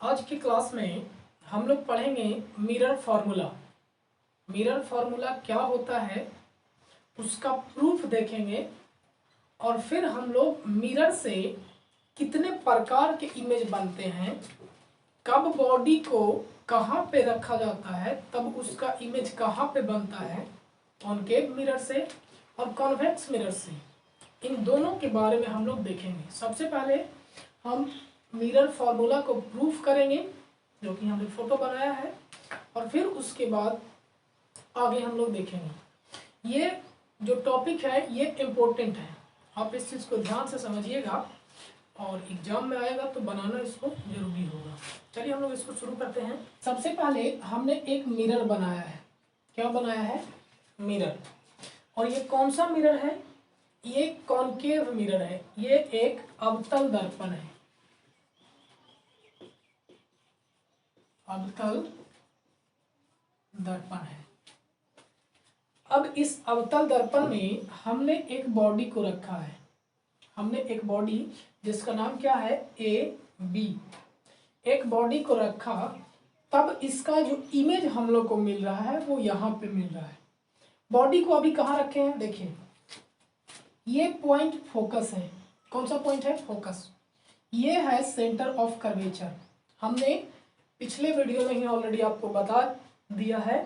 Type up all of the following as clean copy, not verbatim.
आज की क्लास में हम लोग पढ़ेंगे मिरर फार्मूला। मिरर फार्मूला क्या होता है उसका प्रूफ देखेंगे और फिर हम लोग मिरर से कितने प्रकार के इमेज बनते हैं, कब बॉडी को कहाँ पे रखा जाता है, तब उसका इमेज कहाँ पे बनता है, कॉनकेव मिरर से और कॉन्वेक्स मिरर से, इन दोनों के बारे में हम लोग देखेंगे। सबसे पहले हम मिरर फार्मूला को प्रूफ करेंगे जो कि हमने फोटो बनाया है, और फिर उसके बाद आगे हम लोग देखेंगे। ये जो टॉपिक है ये इम्पोर्टेंट है, आप इस चीज़ को ध्यान से समझिएगा और एग्जाम में आएगा तो बनाना इसको जरूरी होगा। चलिए हम लोग इसको शुरू करते हैं। सबसे पहले हमने एक मिरर बनाया है। क्या बनाया है? मिरर। और ये कौन सा मिरर है? ये कॉनकेव मिरर है। ये एक अवतल दर्पण है। अवतल दर्पण है। अब इस अवतल दर्पण में हमने एक बॉडी को रखा है। हमने एक बॉडी जिसका नाम क्या है? A B. एक बॉडी को रखा, तब इसका जो इमेज हम लोग को मिल रहा है वो यहाँ पे मिल रहा है। बॉडी को अभी कहाँ रखे हैं? देखिए, ये पॉइंट फोकस है। कौन सा पॉइंट है? फोकस। ये है सेंटर ऑफ कर्वेचर। हमने पिछले वीडियो में ही ऑलरेडी आपको बता दिया है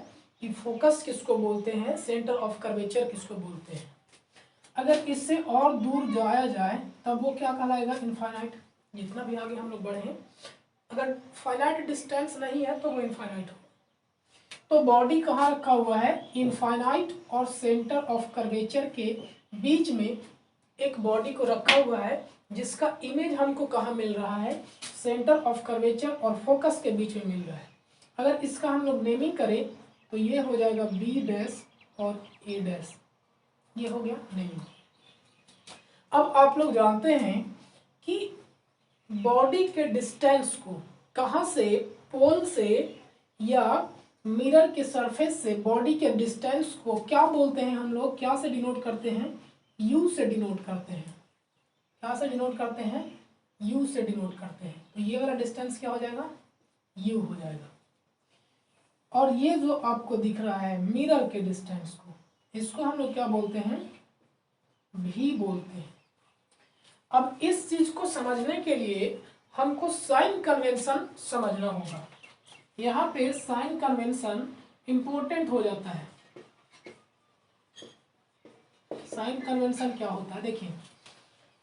कि फोकस किसको बोलते हैं, सेंटर ऑफ कर्वेचर किसको बोलते हैं। अगर इससे और दूर जाया जाए तब वो क्या कहलाएगा? इनफाइनाइट। जितना भी आगे हम लोग बढ़े, अगर फाइनाइट डिस्टेंस नहीं है तो वो इनफाइनाइट हो। तो बॉडी कहाँ रखा हुआ है? इनफाइनाइट और सेंटर ऑफ कर्वेचर के बीच में एक बॉडी को रखा हुआ है, जिसका इमेज हमको कहाँ मिल रहा है? सेंटर ऑफ कर्वेचर और फोकस के बीच में मिल रहा है। अगर इसका हम लोग नेमिंग करें तो ये हो जाएगा बी डैश और ए डैश। ये हो गया नेमिंग। अब आप लोग जानते हैं कि बॉडी के डिस्टेंस को कहाँ से, पोल से या मिरर के सरफेस से बॉडी के डिस्टेंस को क्या बोलते हैं? हम लोग क्या से डिनोट करते हैं? यू से डिनोट करते हैं। क्या से डिनोट करते हैं? यू से डिनोट करते हैं। तो ये वाला डिस्टेंस क्या हो जाएगा? यू हो जाएगा। और ये जो आपको दिख रहा है मिरर के डिस्टेंस को, इसको हम लोग क्या बोलते हैं? भी बोलते हैं। अब इस चीज को समझने के लिए हमको साइन कन्वेंशन समझना होगा। यहाँ पे साइन कन्वेंशन इंपॉर्टेंट हो जाता है। साइन कन्वेंशन क्या होता है? देखिए,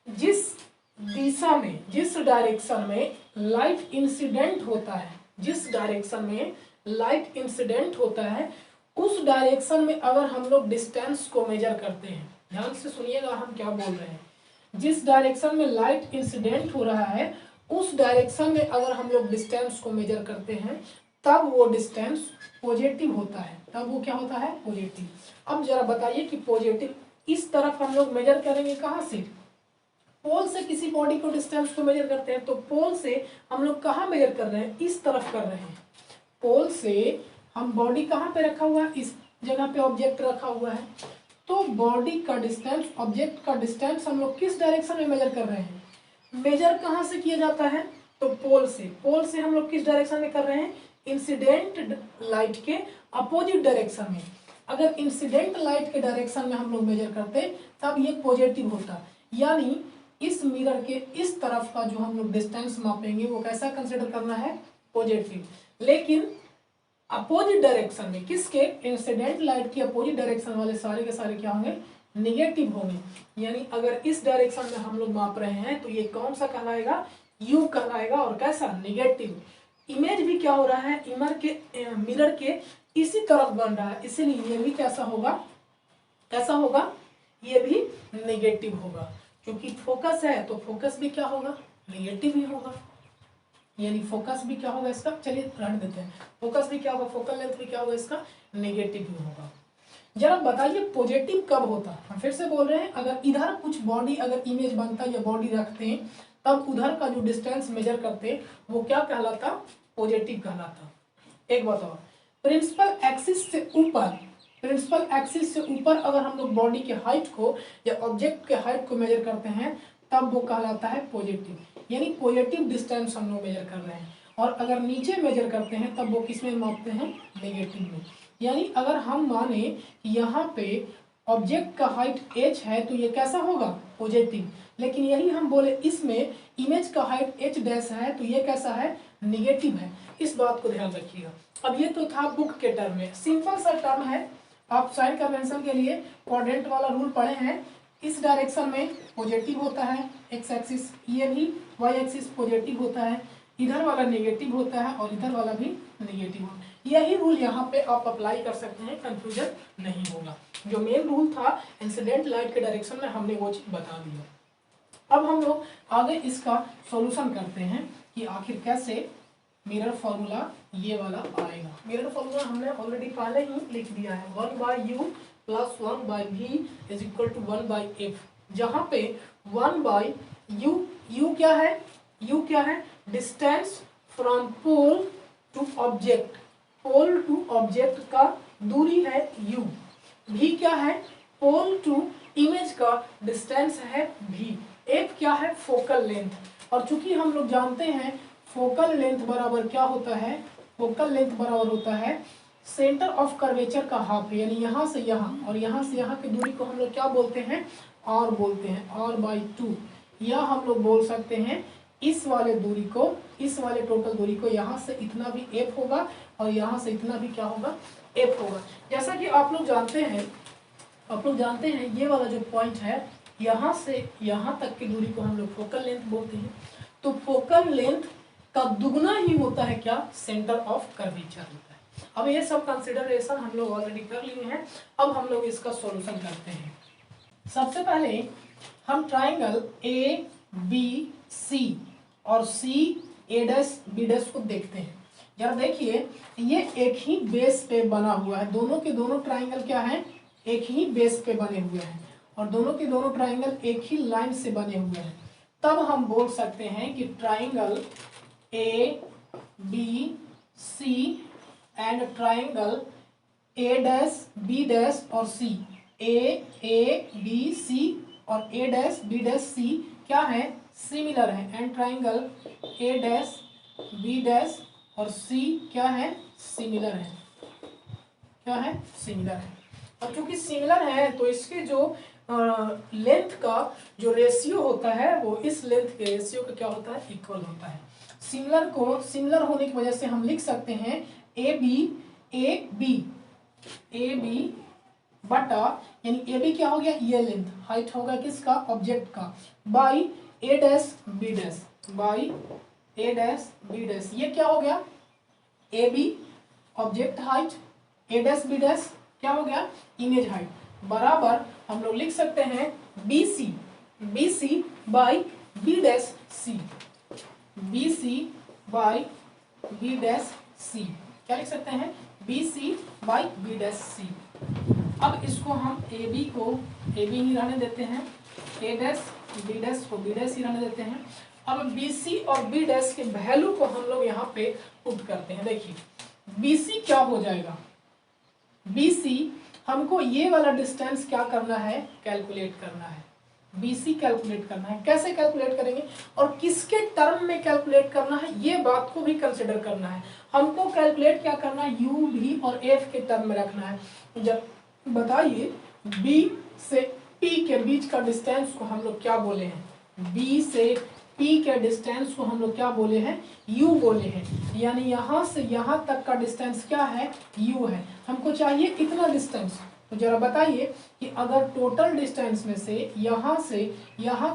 जिस दिशा में, जिस डायरेक्शन में लाइट इंसिडेंट होता है, जिस डायरेक्शन में लाइट इंसिडेंट होता है, उस डायरेक्शन में अगर हम लोग डिस्टेंस को मेजर करते हैं, ध्यान से सुनिएगा हम क्या बोल रहे हैं। जिस डायरेक्शन में लाइट इंसिडेंट हो रहा है उस डायरेक्शन में अगर हम लोग डिस्टेंस को मेजर करते हैं तब वो डिस्टेंस पॉजिटिव होता है। तब वो क्या होता है? पॉजिटिव। अब जरा बताइए कि पॉजिटिव इस तरफ हम लोग मेजर करेंगे कहाँ से? पोल से किसी बॉडी को डिस्टेंस को मेजर करते हैं तो पोल से हम लोग कहाँ मेजर कर रहे हैं? इस तरफ कर रहे हैं। पोल से हम बॉडी कहाँ पे रखा हुआ है? इस जगह पे ऑब्जेक्ट रखा हुआ है। तो बॉडी का डिस्टेंस, ऑब्जेक्ट का डिस्टेंस हम लोग किस डायरेक्शन में मेजर कर रहे हैं? मेजर कहाँ से किया जाता है? तो पोल से। पोल से हम लोग किस डायरेक्शन में कर रहे हैं? इंसिडेंट लाइट के अपोजिट डायरेक्शन में। अगर इंसिडेंट लाइट के डायरेक्शन में हम लोग मेजर करते तब ये पॉजिटिव होता, यानी इस मिरर के इस तरफ का जो हम लोग डिस्टेंस मापेंगे वो कैसा कंसिडर करना है? पॉजिटिव। लेकिन अपोजिट डायरेक्शन में, किसके? इंसिडेंट लाइट की अपोजिट डायरेक्शन वाले सारे के सारे क्या होंगे? निगेटिव होंगे। यानी अगर इस डायरेक्शन में हम लोग माप रहे हैं तो ये कौन सा कहलाएगा? यू कहलाएगा। और कैसा? निगेटिव। इमेज भी क्या हो रहा है? मिरर के इसी तरफ बन रहा है, इसीलिए ये भी कैसा होगा? कैसा होगा? ये भी निगेटिव होगा। क्योंकि फोकस है तो फोकस भी क्या होगा? निगेटिव ही होगा। यानी फोकस भी क्या होगा इसका? चलिए रहने देते हैं। फोकस भी क्या होगा? फोकल लेंथ भी क्या होगा इसका? नेगेटिव ही होगा। जरा बताइए पॉजिटिव कब होता? हम फिर से बोल रहे हैं, अगर इधर कुछ बॉडी अगर इमेज बनता या बॉडी रखते हैं तब उधर का जो डिस्टेंस मेजर करते वो क्या कहलाता? पॉजिटिव कहलाता। एक बताओ, प्रिंसिपल एक्सिस से ऊपर, प्रिंसिपल एक्सिस से ऊपर अगर हम लोग बॉडी के हाइट को या ऑब्जेक्ट के हाइट को मेजर करते हैं तब वो कहलाता है पॉजिटिव। यानी पॉजिटिव डिस्टेंस हम लोग मेजर कर रहे हैं। और अगर नीचे मेजर करते हैं तब वो किस में मापते हैं, नेगेटिव में। यानी अगर हम माने यहाँ पे ऑब्जेक्ट का हाइट h है तो ये कैसा होगा, पॉजिटिव, लेकिन यही हम बोले इसमें इमेज का हाइट h डैश है तो ये कैसा है, निगेटिव है। इस बात को ध्यान रखिएगा। अब ये तो था बुक के टर्म में, सिंपल सा टर्म है। आप साइन कन्वेंशन के लिए क्वाड्रेंट वाला रूल पढ़े हैं। इस डायरेक्शन में पॉजिटिव होता है एक्स एक्सिस, ये भी वाई एक्सिस पॉजिटिव होता है, इधर वाला नेगेटिव होता है और इधर वाला भी नेगेटिव होता है। यही रूल यहाँ पे आप अप्लाई कर सकते हैं, कंफ्यूजन नहीं होगा। जो मेन रूल था इंसिडेंट लाइट के डायरेक्शन में हमने वो चीज बता दिया। अब हम लोग आगे इसका सॉल्यूशन करते हैं कि आखिर कैसे मिरर फॉर्मूला ये वाला आएगा। मिरर फॉर्मूला हमने ऑलरेडी पहले ही लिख दिया है, 1/u + 1/v = 1/f, जहाँ पे 1/u क्या है, u क्या है, distance from pole to object, pole to object का दूरी है u, v क्या है, पोल टू इमेज का डिस्टेंस है v, f क्या है, फोकल लेंथ। और चूंकि हम लोग जानते हैं फोकल लेंथ बराबर क्या होता है, फोकल लेंथ बराबर होता है सेंटर ऑफ कर्वेचर का हाफ, यानी यहाँ से यहाँ और यहाँ से यहाँ की दूरी को हम लोग क्या बोलते हैं, r बोलते हैं, r/2। या हम लोग बोल सकते हैं इस वाले दूरी को, इस वाले टोटल दूरी को यहाँ से इतना भी f होगा और यहाँ से इतना भी क्या होगा, f होगा। जैसा कि आप लोग जानते हैं ये वाला जो पॉइंट है यहाँ से यहाँ तक की दूरी को हम लोग फोकल लेंथ बोलते हैं। तो फोकल लेंथ का दुगना ही होता है क्या, सेंटर ऑफ कर्वेचर होता है। अब ये सब कंसिडरेशन हम लोग ऑलरेडी कर लिए हैं। अब हम लोग इसका सॉल्यूशन करते हैं। सबसे पहले हम ट्राइंगल ए बी सी और सी ए डैश बी डैश को देखते हैं। जरा देखिए ये एक ही बेस पे बना हुआ है, दोनों के दोनों ट्राइंगल क्या है, एक ही बेस पे बने हुए हैं और दोनों के दोनों ट्राइंगल एक ही लाइन से बने हुए हैं। तब हम बोल सकते हैं कि triangle A B C and triangle A dash B dash और सी, ए बी सी और A dash B dash C क्या है, सिमिलर है। And triangle A dash B dash और सी क्या है, सिमिलर है, क्या है, सिमिलर है। और क्योंकि सिमिलर है तो इसके जो लेंथ का जो रेशियो होता है वो इस लेंथ के रेशियो का क्या होता है, इक्वल होता है। सिमिलर होने की वजह से हम लिख सकते हैं ए बी बटा, यानी ए बी क्या हो गया, ये लेंथ हाइट होगा किसका, ऑब्जेक्ट का, by A dash B dash, by A dash B dash, ये क्या हो गया, A B object height, A dash B dash क्या हो गया, इमेज हाइट, बराबर हम लोग लिख सकते हैं B C by B dash C, B C by B dash C, क्या लिख सकते हैं, B C by B dash C. अब इसको हम ए बी को ए बी ही रहने देते हैं, ए डैश बी डैश को बी डैश ही रहने देते हैं। अब बी सी और बी डैश के वैल्यू को हम लोग यहाँ पे पुट करते हैं। देखिए बी सी क्या हो जाएगा, बी सी हमको ये वाला डिस्टेंस क्या करना है, कैलकुलेट करना है, BC कैलकुलेट करना है। कैसे कैलकुलेट करेंगे और किसके टर्म में कैलकुलेट करना है, ये बात को भी कंसिडर करना है। हमको कैलकुलेट क्या करना है, U, V और F के टर्म में रखना है। जब बताइए B से P के बीच का डिस्टेंस को हम लोग क्या बोले हैं, B से P के डिस्टेंस को हम लोग क्या बोले हैं, U बोले हैं। यानी यहाँ से यहाँ तक का डिस्टेंस क्या है, U है। हमको चाहिए इतना डिस्टेंस। तो जरा बताइए कि अगर टोटल डिस्टेंस में से यहाँ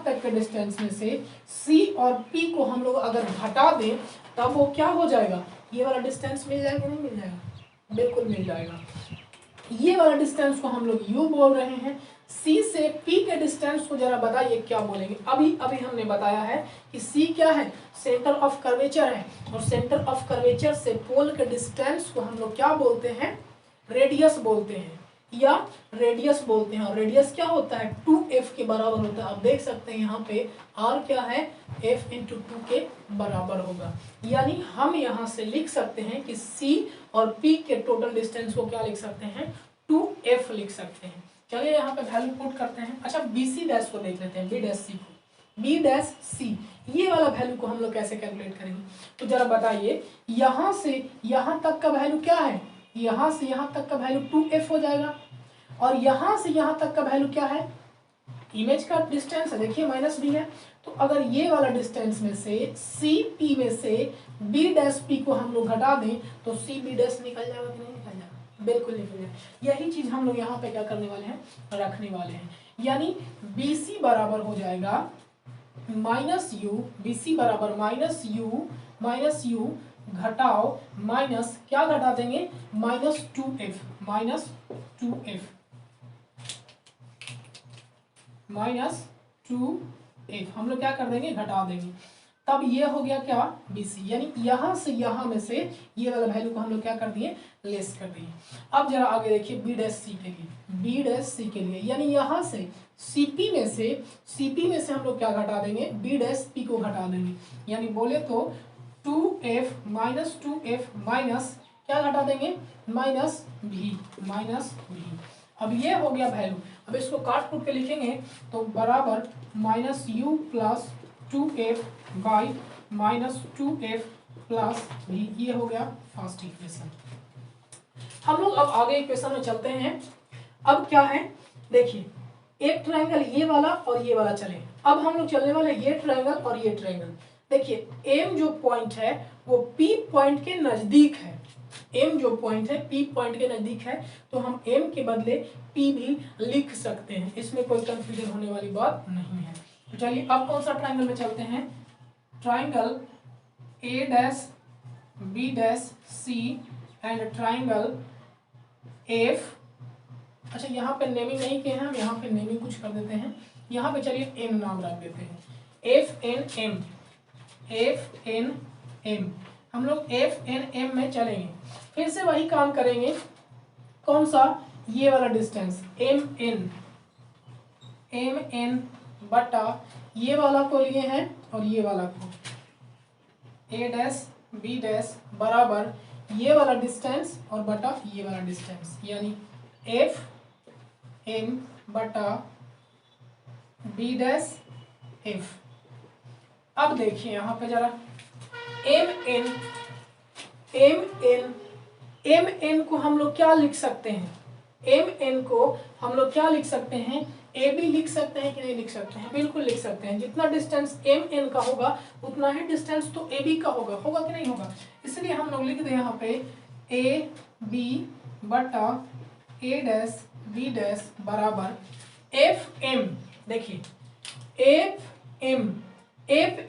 तक के डिस्टेंस में से C और P को हम लोग अगर घटा दें तब वो क्या हो जाएगा, ये वाला डिस्टेंस मिल जाएगा, नहीं मिल जाएगा, बिल्कुल मिल जाएगा। ये वाला डिस्टेंस को हम लोग U बोल रहे हैं। C से P के डिस्टेंस को जरा बताइए क्या बोलेंगे। अभी हमने बताया है कि C क्या है, सेंटर ऑफ कर्वेचर है और सेंटर ऑफ कर्वेचर से पोल के डिस्टेंस को हम लोग क्या बोलते हैं, रेडियस बोलते हैं या रेडियस बोलते हैं। और रेडियस क्या होता है, 2f के बराबर होता है। आप देख सकते हैं यहाँ पे r क्या है, f × 2 के बराबर होगा। यानी हम यहाँ से लिख सकते हैं कि C और P के टोटल डिस्टेंस को क्या लिख सकते हैं, 2f लिख सकते हैं। चलिए यहाँ पे वैल्यू पुट करते हैं। अच्छा BC डैश को देख लेते हैं, B डैश C को, B डैश C ये वाला वैल्यू को हम लोग कैसे कैलकुलेट करेंगे? तो जरा बताइए, यहाँ से यहाँ तक का वैल्यू क्या है? यहाँ से यहाँ तक का वैल्यू 2f हो जाएगा, और यहाँ से यहाँ तक का वैल्यू क्या है? इमेज का डिस्टेंस है, देखिए माइनस बी है। तो अगर ये वाला डिस्टेंस में से सी पी में से बी डैश पी को हम लोग घटा दें तो सी बी डैश निकल जाएगा कि नहीं निकल जाएगा? बिल्कुल निकल जाएगा। यही चीज हम लोग यहाँ पे क्या करने वाले हैं, रखने वाले हैं। यानी बी सी बराबर हो जाएगा माइनस यू, बी सी बराबर माइनस यू घटाओ माइनस क्या घटा देंगे, -2f, -2f, -2f हम लोग क्या कर देंगे, घटा देंगे। तब ये हो गया क्या, BC, यानी यहाँ से यहाँ में से ये वाला वैल्यू को हम लोग क्या कर दिए, लेस कर दिए। अब जरा आगे देखिए B डैश C के लिए, B डैश C के लिए, यानी यहाँ से CP में से हम लोग क्या घटा देंगे, B डैश P को घटा देंगे। यानी बोले तो 2f माइनस क्या घटा देंगे, माइनस भी। अब ये हो गया वैल्यू। अब इसको काट कूट के लिखेंगे तो बराबर -u plus 2f by -2f plus भी, ये हो गया फर्स्ट इक्वेशन। हम लोग अब आगे इक्वेशन में चलते हैं। अब क्या है, देखिए एक ट्रायंगल ये वाला और ये वाला चले, अब हम लोग चलने वाले ये ट्रायंगल और ये ट्रायंगल। देखिए एम जो पॉइंट है वो पी पॉइंट के नजदीक है, एम जो पॉइंट है पी पॉइंट के नजदीक है, तो हम एम के बदले पी भी लिख सकते हैं, इसमें कोई कंफ्यूजन होने वाली बात नहीं है। तो चलिए अब कौन सा ट्रायंगल में चलते हैं, triangle A dash B dash C and triangle F. अच्छा यहाँ पे नेमिंग नहीं किए हैं, हम यहाँ पे नेमिंग कुछ कर देते हैं, यहाँ पे चलिए एम नाम रख देते हैं, एफ एन एम, हम लोग एफ एन एम में चलेंगे। फिर से वही काम करेंगे, कौन सा, ये वाला डिस्टेंस एम एन बटा ये वाला को लिए हैं और ये वाला को, ए डैश बी डैश बराबर ये वाला डिस्टेंस और बटा ये वाला डिस्टेंस, यानी एफ एम बटा बी डैश एफ। अब देखिए यहाँ पे जरा एम एन को हम लोग क्या लिख सकते हैं, एम एन को हम लोग क्या लिख सकते हैं, ए बी लिख सकते हैं कि नहीं लिख सकते हैं, बिल्कुल लिख सकते हैं। जितना डिस्टेंस एम एन का होगा उतना ही डिस्टेंस तो ए बी का होगा कि नहीं होगा, इसलिए हम लोग लिख दें यहाँ पे ए बी बटा ए डैश बी डैश बराबर एफ एम। देखिए एफ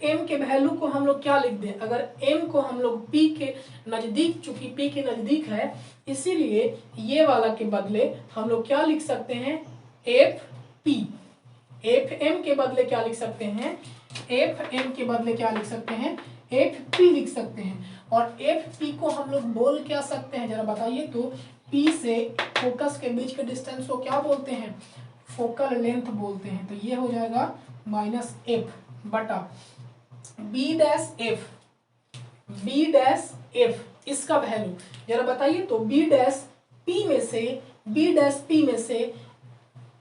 एम के वैल्यू को हम लोग क्या लिख दें, अगर एम को हम लोग पी के नजदीक, चूंकि पी के नजदीक है इसीलिए ये वाला के बदले हम लोग क्या लिख सकते हैं, एफ पी। एफ एम के बदले क्या लिख सकते हैं, एफ एम के बदले क्या लिख सकते हैं, एफ पी लिख सकते हैं। और एफ पी को हम लोग बोल क्या सकते हैं, जरा बताइए तो, पी से फोकस के बीच के डिस्टेंस को क्या बोलते हैं, फोकल लेंथ बोलते हैं। तो ये हो जाएगा माइनस एफ बटा बी डैश एफ, इसका वैल्यू जरा बताइए तो, बी डैश पी में से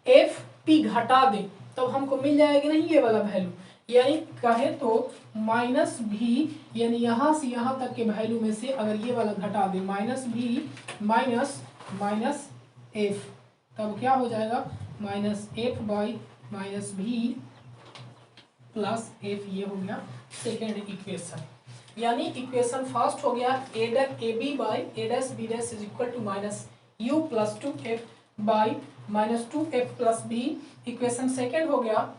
एफ पी घटा दे तब तो हमको मिल जाएगी नहीं ये वाला वैल्यू, यानी कहे तो माइनस भी, यानी यहाँ से यहाँ तक के वैल्यू में से अगर ये वाला घटा दे माइनस भी माइनस एफ, तब क्या हो जाएगा, minus F by minus v plus F. ये हो गया सेकेंड इक्वेशन, यानी इक्वेशन फर्स्ट हो गया A B by A dash B dash is equal to minus u plus 2f by -2f plus v. Equation second हो गया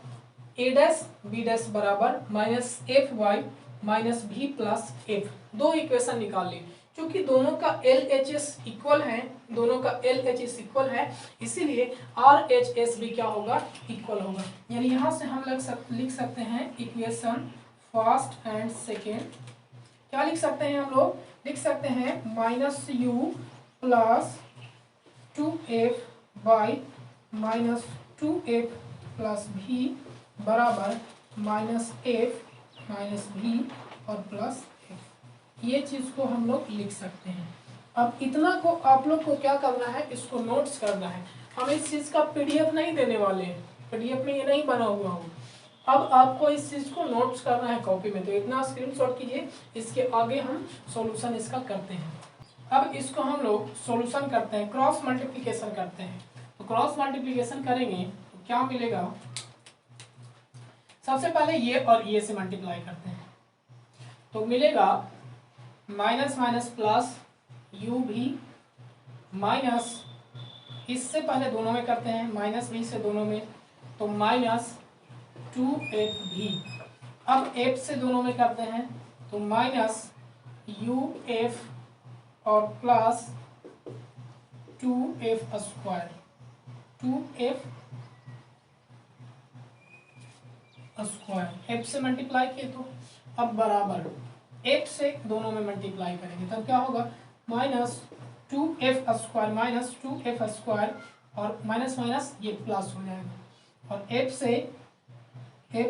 A dash B dash बराबर minus F by minus v plus F. दो equation निकाल ली, क्योंकि दोनों का LHS equal है, इसीलिए RHS भी क्या होगा, इक्वल होगा। यानी यहाँ से हम लिख सकते हैं इक्वेशन फर्स्ट एंड सेकेंड, क्या लिख सकते हैं हम लोग, लिख सकते हैं -u plus 2f by -2f plus भी बराबर -f माइनस भी और प्लस f। ये चीज़ को हम लोग लिख सकते हैं। अब इतना को आप लोग को क्या करना है, इसको नोट्स करना है। हम इस चीज़ का PDF नहीं देने वाले हैं, PDF में ये नहीं बना हुआ हो, अब आपको इस चीज़ को नोट्स करना है कॉपी में, तो इतना स्क्रीनशॉट कीजिए। इसके आगे हम सॉल्यूशन इसका करते हैं। अब इसको हम लोग सॉल्यूशन करते हैं, क्रॉस मल्टीप्लिकेशन करते हैं। तो क्रॉस मल्टीप्लिकेशन करेंगे तो क्या मिलेगा, सबसे पहले ये और ये से मल्टीप्लाई करते हैं तो मिलेगा माइनस माइनस प्लस यू भी माइनस, इससे पहले दोनों में करते हैं माइनस भी से दोनों में, तो माइनस 2f भी। अब f से दोनों में करते हैं तो माइनस uf और plus 2f square, 2f square f से मल्टीप्लाई किए तो अब बराबर f से दोनों में मल्टीप्लाई करेंगे तब क्या होगा, minus 2f square minus 2f square और माइनस माइनस ये प्लस हो जाएगा, और f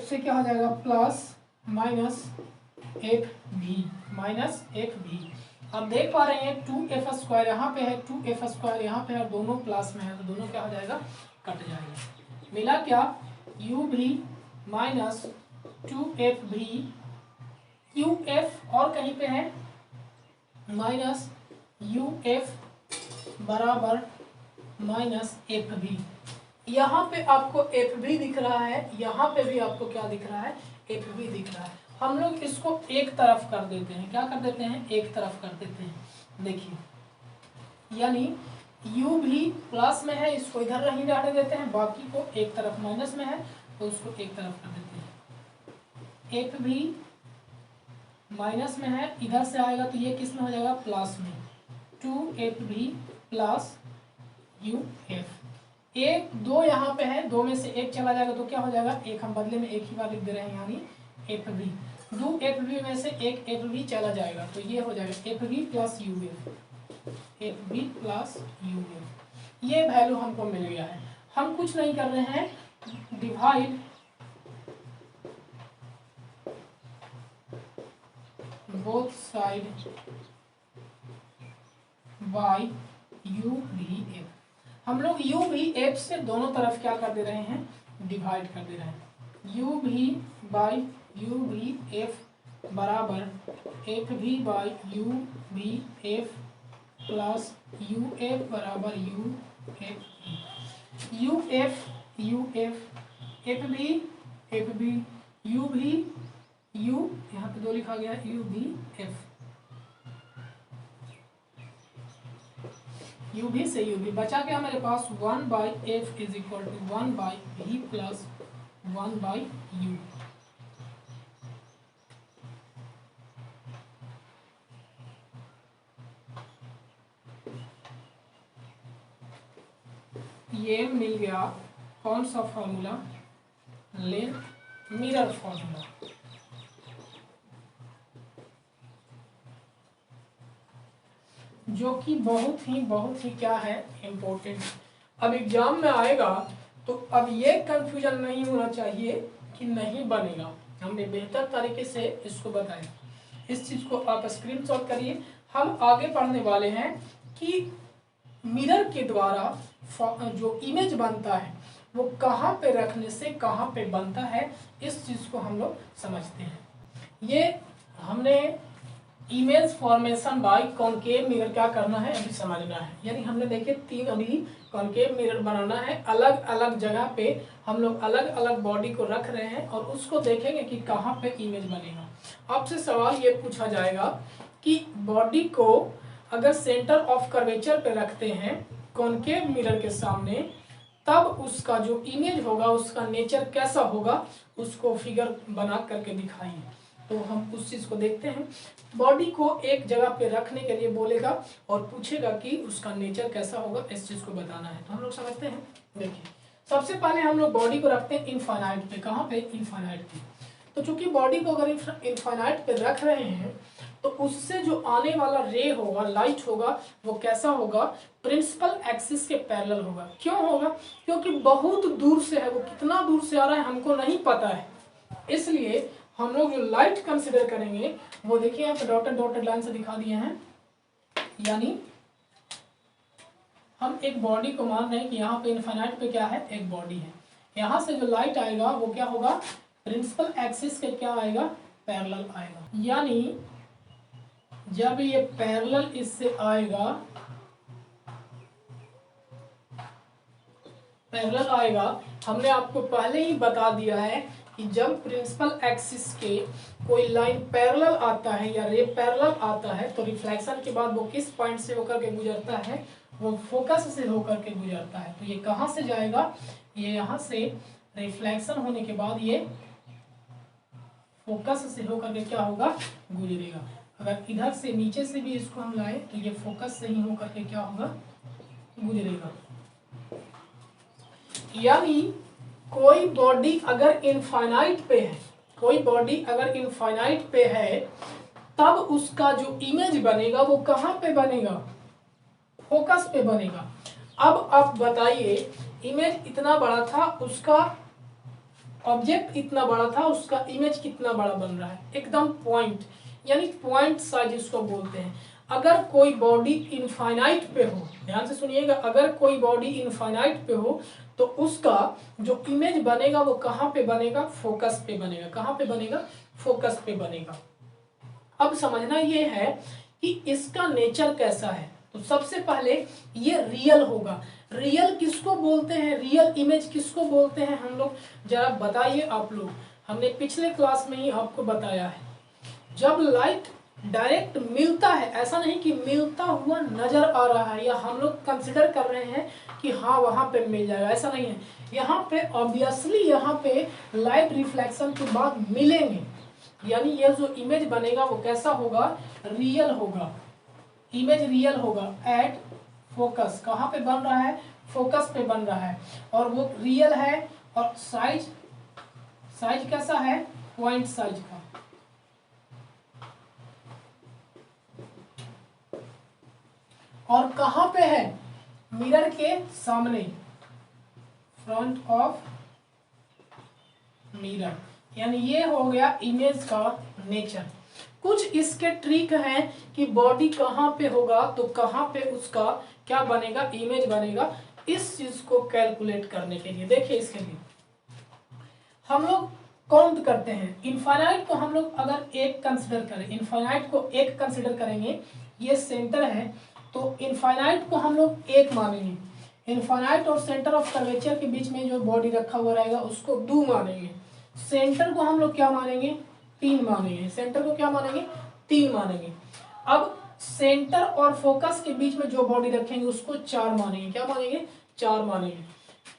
से क्या हो जाएगा, प्लस माइनस f भी, माइनस f भी। अब देख पा रहे हैं 2f स्क्वायर यहाँ पे है, 2f स्क्वायर यहाँ पे है, और दोनों प्लस में है तो दोनों क्या हो जाएगा, कट जाएगा। मिला क्या, u भी माइनस 2f भी, uf और कहीं पे है माइनस uf बराबर माइनस f भी। यहाँ पे आपको f भी दिख रहा है, यहाँ पे भी आपको क्या दिख रहा है, f भी दिख रहा है। हम लोग इसको एक तरफ कर देते हैं, क्या कर देते हैं, एक तरफ कर देते हैं। देखिए यानी u भी प्लस में है, इसको इधर नहीं रहने देते हैं, बाकी को एक तरफ माइनस में है तो उसको एक तरफ कर देते हैं। f भी माइनस में है, इधर से आएगा तो ये किस में हो जाएगा, प्लस में, 2f भी प्लस uf। एक दो यहाँ पे है, दो में से एक चला जाएगा तो क्या हो जाएगा, एक हम बदले में एक ही बार लिख दे रहे हैं यानी एफ भी, दो एफ भी में से एक एफ भी चला जाएगा तो ये हो जाएगा एफ भी प्लस यू एफ, एफ भी प्लस यू एफ। ये वैल्यू हमको मिल गया है। हम कुछ नहीं कर रहे हैं, divide both side by you भी एफ। हम लोग u भी f से दोनों तरफ क्या कर दे रहे हैं, डिवाइड कर दे रहे हैं। u भी बाय u भी f बराबर f भी बाय u भी f प्लस u f बराबर u f, u f f भी u भी u, यहाँ पे दो लिखा गया है, u भी f, u भी से u भी बचा गया हमारे पास 1 by F is equal to 1 by v plus 1 by u. ये मिल गया कौन सा फॉर्मूला, लेंथ मिरर फॉर्मूला। जो कि बहुत ही क्या है, इम्पोर्टेंट। अब एग्जाम में आएगा तो अब ये कंफ्यूजन नहीं होना चाहिए कि नहीं बनेगा, हमने बेहतर तरीके से इसको बताया। इस चीज़ को आप स्क्रीनशॉट करिए। हम आगे पढ़ने वाले हैं कि मिरर के द्वारा जो इमेज बनता है वो कहाँ पे रखने से कहाँ पे बनता है, इस चीज़ को हम लोग समझते हैं। ये हमने image formation by concave mirror क्या करना है अभी समझना है। यानी हमने देखे 3 अभी कॉनकेव मिरर बनाना है, अलग अलग जगह पे हम लोग अलग अलग बॉडी को रख रहे हैं और उसको देखेंगे कि कहाँ पे इमेज बनेगा। आपसे सवाल ये पूछा जाएगा कि बॉडी को अगर सेंटर ऑफ कर्वेचर पे रखते हैं कॉनकेव मिरर के सामने, तब उसका जो इमेज होगा उसका नेचर कैसा होगा, उसको फिगर बना करके दिखाइए। तो हम उस चीज़ को देखते हैं। बॉडी को एक जगह पे रखने के लिए बोलेगा और पूछेगा कि उसका नेचर कैसा होगा, इस चीज़ को बताना है। तो हम लोग समझते हैं। देखिए सबसे पहले हम लोग बॉडी को रखते हैं इनफाइनाइट पे। कहाँ पे, इनफाइनाइट पे। तो चूंकि बॉडी को अगर इनफाइनाइट पे रख रहे हैं तो उससे जो आने वाला रे होगा, लाइट होगा, वो कैसा होगा, प्रिंसिपल एक्सिस के पैरेलल होगा। क्यों होगा, क्योंकि बहुत दूर से है, वो कितना दूर से आ रहा है हमको नहीं पता है। इसलिए हम लोग जो लाइट कंसिडर करेंगे वो देखिए यहाँ पे डॉटेड डॉटेड लाइन से दिखा दिए हैं। यानी हम एक बॉडी को मान रहे हैं कि यहाँ पे इनफाइनाइट पे क्या है, एक बॉडी है। यहाँ से जो लाइट आएगा वो क्या होगा, प्रिंसिपल एक्सिस के क्या आएगा, पैरेलल आएगा। यानी जब ये पैरेलल इससे आएगा, पैरेलल आएगा, हमने आपको पहले ही बता दिया है कि जब प्रिंसिपल एक्सिस के कोई लाइन पैरेलल आता है या रे पैरेलल आता है तो रिफ्लेक्शन के बाद वो किस पॉइंट से होकर के गुजरता है, वो फोकस से होकर के गुजरता है। तो ये कहाँ से जाएगा, ये यहाँ से रिफ्लेक्शन होने के बाद ये फोकस से होकर के क्या होगा, गुजरेगा। अगर इधर से नीचे से भी इसको हम लाए तो ये फोकस से ही होकर के क्या होगा, गुजरेगा। यानी कोई बॉडी अगर इनफाइनाइट पे है, कोई बॉडी अगर इनफाइनाइट पे है, तब उसका जो इमेज बनेगा वो कहाँ पे बनेगा, फोकस पे बनेगा। अब आप बताइए, इमेज इतना बड़ा था, उसका ऑब्जेक्ट इतना बड़ा था, उसका इमेज कितना बड़ा बन रहा है, एकदम पॉइंट, यानी पॉइंट साइज इसको बोलते हैं। अगर कोई बॉडी इनफाइनाइट पे हो, ध्यान से सुनिएगा, अगर कोई बॉडी इनफाइनाइट पे हो तो उसका जो इमेज बनेगा वो कहाँ पे बनेगा, फोकस पे बनेगा। कहाँ पे बनेगा, फोकस पे बनेगा। अब समझना ये है कि इसका नेचर कैसा है। तो सबसे पहले ये रियल होगा। रियल किसको बोलते हैं, रियल इमेज किसको बोलते हैं हम लोग, जरा बताइए आप लोग। हमने पिछले क्लास में ही आपको बताया है, जब लाइट डायरेक्ट मिलता है, ऐसा नहीं कि मिलता हुआ नजर आ रहा है या हम लोग कंसिडर कर रहे हैं कि हाँ वहां पे मिल जाएगा, ऐसा नहीं है। यहाँ पे ऑब्वियसली यहाँ पे लाइट रिफ्लेक्शन के बाद मिलेंगे, यानी ये जो इमेज बनेगा वो कैसा होगा, रियल होगा। इमेज रियल होगा एट फोकस। कहाँ पे बन रहा है, फोकस पे बन रहा है, और वो रियल है। और साइज, साइज कैसा है, पॉइंट साइज का। और कहाँ पे है, मिरर के सामने, फ्रंट ऑफ मिरर। यानी ये हो गया इमेज का नेचर। कुछ इसके ट्रिक हैं कि बॉडी कहाँ पे होगा तो कहाँ पे उसका क्या बनेगा, इमेज बनेगा। इस चीज को कैलकुलेट करने के लिए देखिए, इसके लिए हम लोग काउंट करते हैं। इनफाइनाइट को हम लोग अगर एक कंसिडर करें, इनफाइनाइट को एक कंसिडर करेंगे, ये सेंटर है तो इनफाइनाइट को हम लोग एक मानेंगे। इनफाइनाइट और सेंटर ऑफ कर्वेचर के बीच में जो बॉडी रखा हुआ रहेगा उसको 2 मानेंगे। सेंटर को हम लोग क्या मानेंगे, 3 मानेंगे। सेंटर को क्या मानेंगे, 3 मानेंगे। अब सेंटर और फोकस के बीच में जो बॉडी रखेंगे उसको 4 मानेंगे। क्या मानेंगे, 4 मानेंगे।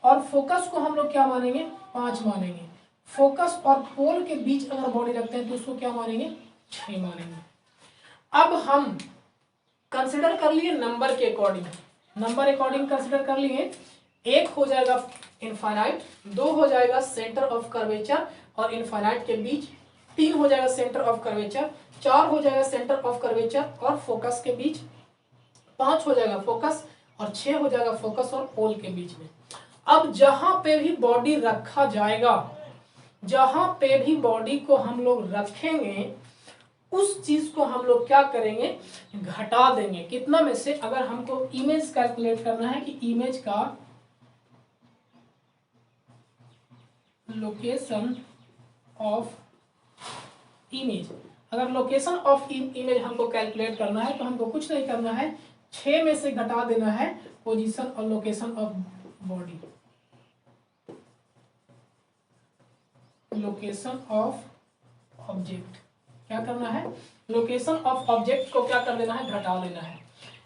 और फोकस को हम लोग क्या मानेंगे, 5 मानेंगे। फोकस और पोल के बीच अगर बॉडी रखते हैं तो उसको क्या मानेंगे, 6 मानेंगे। अब हम कंसिडर कर लिए नंबर के अकॉर्डिंग, नंबर अकॉर्डिंग कंसिडर कर लिए। 1 हो जाएगा इनफाइनाइट, 2 हो जाएगा सेंटर ऑफ कर्वेचर और इनफाइनाइट के बीच, 3 हो जाएगा सेंटर ऑफ कर्वेचर, 4 हो जाएगा सेंटर ऑफ कर्वेचर और फोकस के बीच, 5 हो जाएगा फोकस, और 6 हो जाएगा फोकस और पोल के बीच में। अब जहां पे भी बॉडी रखा जाएगा, जहां पे भी बॉडी को हम लोग रखेंगे, उस चीज को हम लोग क्या करेंगे, घटा देंगे। कितना में से, अगर हमको इमेज कैलकुलेट करना है कि इमेज का लोकेशन ऑफ इमेज, अगर लोकेशन ऑफ इमेज हमको कैलकुलेट करना है तो हमको कुछ नहीं करना है, 6 में से घटा देना है पोजीशन और location of body, location of object. क्या करना है, लोकेशन ऑफ ऑब्जेक्ट को क्या कर देना है, घटा देना है।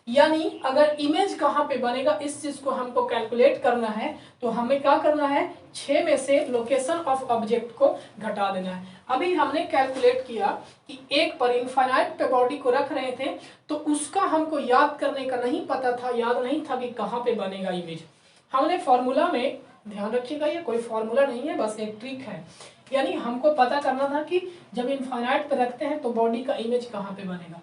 यानी अगर इमेज कहाँ पे बनेगा इस चीज को हमको कैलकुलेट करना है तो हमें क्या करना है, 6 में से लोकेशन ऑफ ऑब्जेक्ट को घटा देना है। अभी हमने कैलकुलेट किया कि एक पर इनफाइनाइट पे बॉडी को रख रहे थे तो उसका हमको याद करने का नहीं पता था, याद नहीं था कि कहाँ पे बनेगा इमेज। हमने फॉर्मूला में, ध्यान रखिएगा ये कोई फॉर्मूला नहीं है, बस एक ट्रिक है। यानी हमको पता करना था कि जब इनफाइनाइट पे रखते हैं तो बॉडी का इमेज कहाँ पे बनेगा।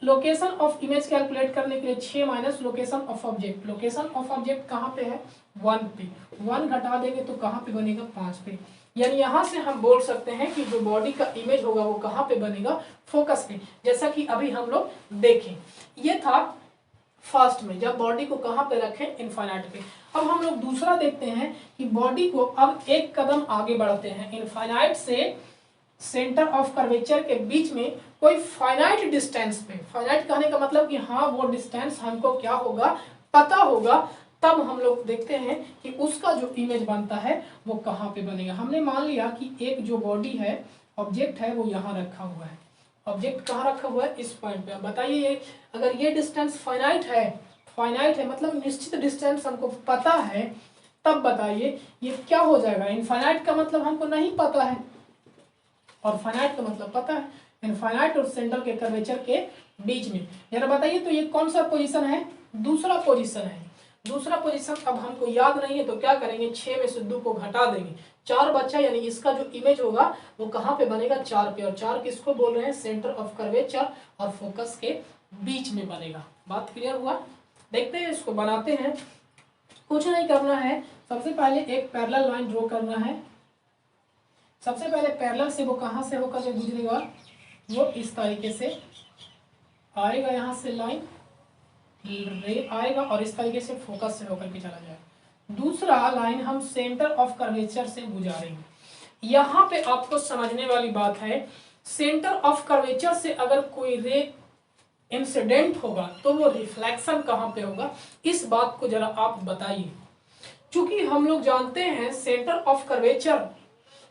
लोकेशन ऑफ इमेज कैलकुलेट करने के लिए 6 minus location of object, location of object कहाँ पे है, 1 पे, 1 घटा देंगे तो कहाँ पे बनेगा, 5 पे। यानी यहाँ से हम बोल सकते हैं कि जो बॉडी का इमेज होगा वो कहाँ पे बनेगा, फोकस पे। जैसा कि अभी हम लोग देखें, ये था फर्स्ट में, जब बॉडी को कहाँ पे रखें, इनफाइनाइट पे। अब हम लोग दूसरा देखते हैं कि बॉडी को अब एक कदम आगे बढ़ते हैं। इनफाइनाइट से सेंटर ऑफ कर्वेचर के बीच में कोई फाइनाइट डिस्टेंस पे, फाइनाइट कहने का मतलब कि हाँ वो डिस्टेंस हमको क्या होगा पता होगा, तब हम लोग देखते हैं कि उसका जो इमेज बनता है वो कहाँ पे बनेगा। हमने मान लिया कि एक जो बॉडी है, ऑब्जेक्ट है, वो यहाँ रखा हुआ है। ऑब्जेक्ट कहाँ रखा हुआ है? इस पॉइंट पे। अब बताइए अगर ये डिस्टेंस फाइनाइट है मतलब निश्चित डिस्टेंस हमको पता है, तब बताइए ये क्या हो जाएगा? इनफाइनाइट का मतलब हमको नहीं पता है और फाइनाइट का मतलब पता है। इनफाइनाइट और सेंटर के कर्वेचर के बीच में जरा बताइए तो ये कौन सा पोजीशन है? दूसरा पोजीशन है। दूसरा पोजीशन अब हमको याद नहीं है तो क्या करेंगे, 6 में से 2 को घटा देंगे, 4 बच्चा, यानी इसका जो इमेज होगा वो कहाँ पे बनेगा? 4 पे। और 4 किसको बोल रहे हैं? सेंटर ऑफ कर्वेचर और फोकस के बीच में बनेगा। बात क्लियर हुआ? देखते हैं इसको बनाते हैं। कुछ नहीं करना है, सबसे पहले एक पैरेलल लाइन ड्रॉ करना है। सबसे पहले पैरेलल से वो कहाँ से होकर के गुजरेगा? वो इस तरीके से आएगा, यहाँ से लाइन रे आएगा और इस तरीके से फोकस से होकर के चला जाएगा। दूसरा लाइन हम सेंटर ऑफ कर्वेचर से गुजारेंगे। यहाँ पे आपको समझने वाली बात है, सेंटर ऑफ कर्वेचर से अगर कोई रे इंसिडेंट होगा तो वो रिफ्लेक्शन कहाँ पे होगा, इस बात को जरा आप बताइए। चूंकि हम लोग जानते हैं सेंटर ऑफ कर्वेचर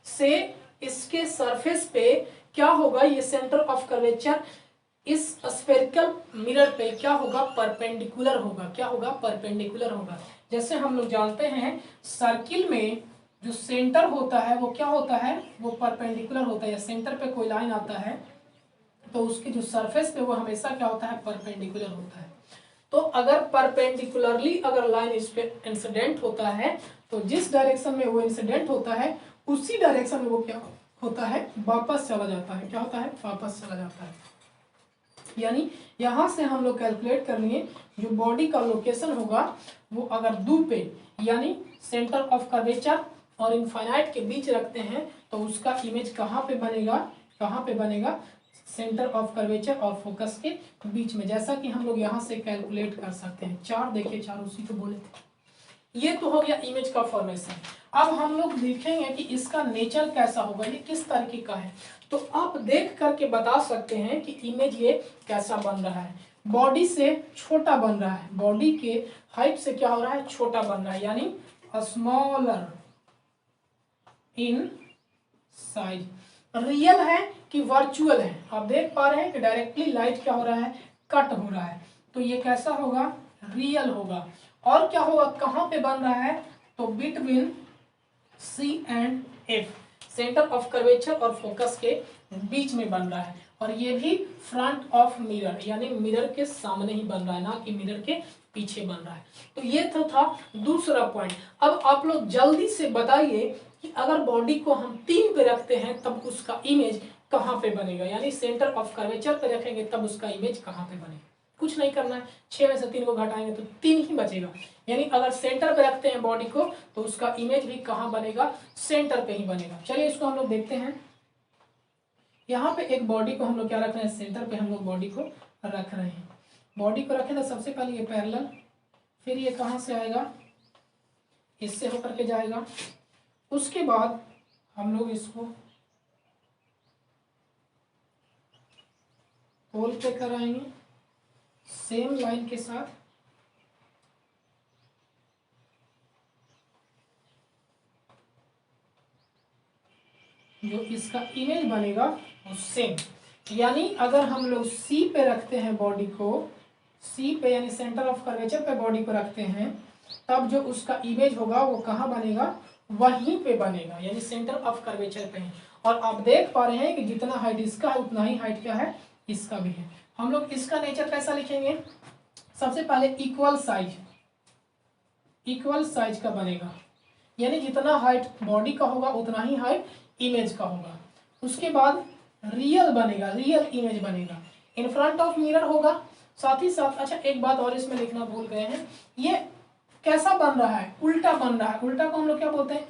से इसके सरफेस पे क्या होगा, ये सेंटर ऑफ कर्वेचर इस स्फेरिकल मिरर पे क्या होगा? परपेंडिकुलर होगा। क्या होगा? परपेंडिकुलर होगा। जैसे हम लोग जानते हैं सर्किल में जो सेंटर होता है वो क्या होता है? वो परपेंडिकुलर होता है। या सेंटर पे कोई लाइन आता है तो उसके जो सरफेस पे वो हमेशा क्या होता है? परपेंडिकुलर होता है। तो अगर परपेंडिकुलरली अगर लाइन इस पे इंसिडेंट होता है तो जिस डायरेक्शन में वो इंसिडेंट होता है उसी डायरेक्शन में वो क्या होता है? वापस चला जाता है। क्या होता है? वापस चला जाता है। यानी यहां से हम लोग कैलकुलेट कर लिए जो बॉडी का लोकेशन होगा वो अगर 2 पे यानी सेंटर ऑफ कर्वेचर और इनफाइनाइट के बीच रखते हैं तो उसका इमेज कहाँ पे बनेगा? कहाँ पे बनेगा? सेंटर ऑफ कर्वेचर और फोकस के बीच में। जैसा कि हम लोग यहाँ से कैलकुलेट कर सकते हैं। 4 देखिए, 4 उसी को बोले थे। ये तो हो गया इमेज का फॉर्मेशन। अब हम लोग देखेंगे कि इसका नेचर कैसा होगा, ये किस तरीके का है। तो आप देख करके बता सकते हैं कि इमेज ये कैसा बन रहा है। बॉडी से छोटा बन रहा है, बॉडी के हाइट से क्या हो रहा है? छोटा बन रहा है, यानी स्मॉलर इन साइज। रियल है कि वर्चुअल है? आप देख पा रहे हैं कि डायरेक्टली लाइट क्या हो रहा है? कट हो रहा है। तो ये कैसा होगा? रियल होगा। और क्या होगा? कहाँ पे बन रहा है? तो between C and F, centre of curvature और फोकस के बीच में बन रहा है। और ये भी फ्रंट ऑफ मिरर, यानी मिरर के सामने ही बन रहा है, ना कि मिरर के पीछे बन रहा है। तो ये तो था दूसरा पॉइंट। अब आप लोग जल्दी से बताइए कि अगर बॉडी को हम 3 पे रखते हैं तब उसका इमेज कहाँ पे बनेगा? यानी सेंटर ऑफ कर्वेचर पे रखेंगे तब उसका इमेज कहाँ पे बनेगा? कुछ नहीं करना है, 6 में से 3 को घटाएंगे तो 3 ही बचेगा। यानी अगर सेंटर पे रखते हैं बॉडी को तो उसका इमेज भी कहाँ बनेगा? सेंटर पे ही बनेगा। चलिए इसको हम लोग देखते हैं। यहाँ पे एक बॉडी को हम लोग क्या रख रहे हैं? सेंटर पे हम लोग बॉडी को रख रहे हैं। बॉडी को रखें तो सबसे पहले ये पैरेलल, फिर ये कहाँ से आएगा? इससे होकर के जाएगा। उसके बाद हम लोग इसको पोल पे कराएंगे सेम लाइन के साथ। जो इसका इमेज बनेगा वो सेम। यानी अगर हम लोग सी पे रखते हैं बॉडी को, सी पे यानी सेंटर ऑफ कर्वेचर पे बॉडी को रखते हैं, तब जो उसका इमेज होगा वो कहाँ बनेगा? वहीं पे बनेगा, यानी सेंटर ऑफ कर्वेचर पे है। और आप देख पा रहे हैं कि जितना हाइट इसका है उतना ही हाइट क्या है? इसका भी है। हम लोग इसका नेचर कैसा लिखेंगे? सबसे पहले इक्वल साइज का बनेगा, यानी जितना हाइट बॉडी का होगा उतना ही हाइट इमेज का होगा। उसके बाद रियल बनेगा, रियल इमेज बनेगा, इन फ्रंट ऑफ मिरर होगा। साथ ही साथ अच्छा एक बात और इसमें लिखना भूल गए हैं, ये कैसा बन रहा है? उल्टा बन रहा है। उल्टा को हम लोग क्या बोलते हैं?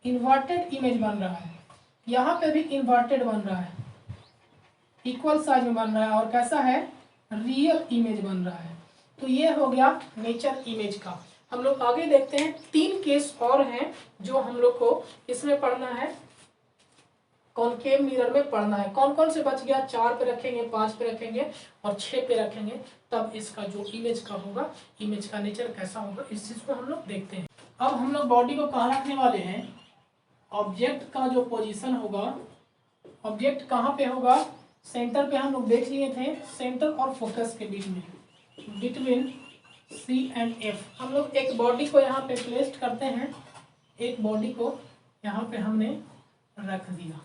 इन्वर्टेड इमेज बन रहा है। यहाँ पे भी इन्वर्टेड बन रहा है, इक्वल साइज में बन रहा है और कैसा है? रियल इमेज बन रहा है। तो ये हो गया नेचर इमेज का। हम लोग आगे देखते हैं, 3 केस और हैं जो हम लोग को इसमें पढ़ना है, कॉनकेव मिरर में पढ़ना है। कौन कौन से बच गया? 4 पे रखेंगे, 5 पे रखेंगे और 6 पे रखेंगे, तब इसका जो इमेज का होगा, इमेज का नेचर कैसा होगा, इस चीज को हम लोग देखते हैं। अब हम लोग बॉडी को कहाँ रखने वाले हैं? ऑब्जेक्ट का जो पोजीशन होगा, ऑब्जेक्ट कहाँ पे होगा? सेंटर पे हम लोग देख लिए थे, सेंटर और फोकस के बीच में, बिटवीन C एंड F। हम लोग एक बॉडी को यहाँ पे प्लेस करते हैं, एक बॉडी को यहाँ पे हमने रख दिया।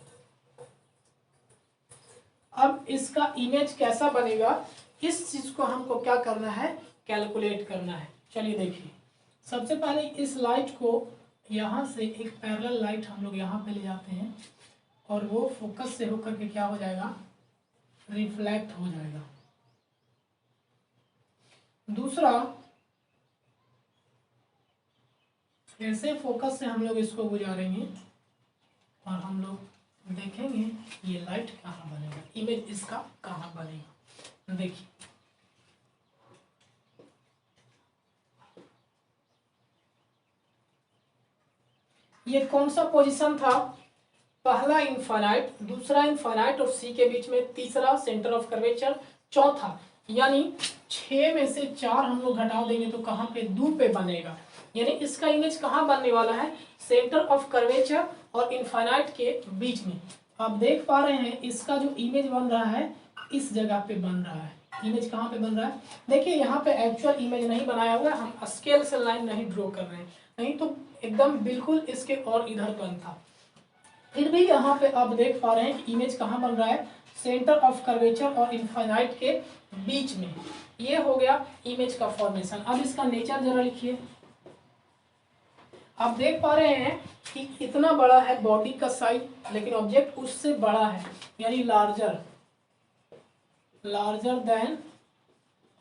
अब इसका इमेज कैसा बनेगा, इस चीज को हमको क्या करना है? कैलकुलेट करना है। चलिए देखिए, सबसे पहले इस लाइट को यहाँ से एक पैरेलल लाइट हम लोग यहाँ पे ले जाते हैं और वो फोकस से होकर के क्या हो जाएगा? रिफ्लेक्ट हो जाएगा। दूसरा, फिर से फोकस से हम लोग इसको गुजारेंगे और हम लोग देखेंगे ये लाइट कहाँ बनेगा, इमेज इसका कहाँ बनेगा। देखिए, ये कौन सा पोजीशन था? पहला इनफाइनाइट, दूसरा इनफाइनाइट और सी के बीच में, तीसरा सेंटर ऑफ कर्वेचर, चौथा, यानी 6 में से 4 हम लोग घटा देंगे तो कहाँ पे? 2 पे बनेगा। यानी इसका इमेज कहाँ बनने वाला है? सेंटर ऑफ कर्वेचर और इनफाइनाइट के बीच में। आप देख पा रहे हैं इसका जो इमेज बन रहा है इस जगह पे बन रहा है। इमेज कहाँ पे बन रहा है? देखिए यहाँ पे एक्चुअल इमेज नहीं बनाया हुआ है, हम स्केल से लाइन नहीं ड्रॉ कर रहे हैं, नहीं तो एकदम बिल्कुल इसके और इधर बनता। फिर भी यहाँ पे आप देख पा रहे हैं कि इमेज कहाँ बन रहा है? सेंटर ऑफ कर्वेचर और इनफाइनाइट के बीच में। ये हो गया इमेज का फॉर्मेशन। अब इसका नेचर जरा लिखिए। आप देख पा रहे हैं कि इतना बड़ा है बॉडी का साइज, लेकिन ऑब्जेक्ट उससे बड़ा है, यानी लार्जर देन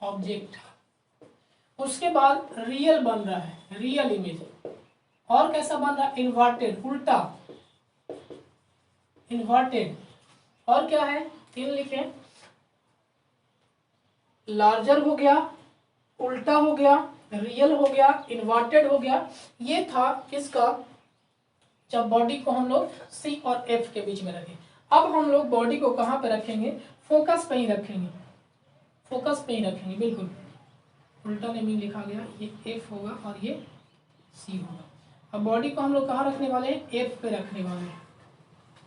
ऑब्जेक्ट। उसके बाद रियल बन रहा है, रियल इमेज। और कैसा बन रहा है? इन्वर्टेड, उल्टा, इन्वर्टेड। और क्या है? 3 लिखें, लार्जर हो गया, उल्टा हो गया, रियल हो गया, इन्वर्टेड हो गया। ये था किसका? जब बॉडी को हम लोग C और F के बीच में रखें। अब हम लोग बॉडी को कहाँ पे रखेंगे? फोकस पे ही रखेंगे, फोकस पे ही रखेंगे, बिल्कुल उल्टा नहीं लिखा गया, ये F होगा और ये C होगा। अब बॉडी को हम लोग कहाँ रखने वाले हैं? F पे रखने वाले हैं।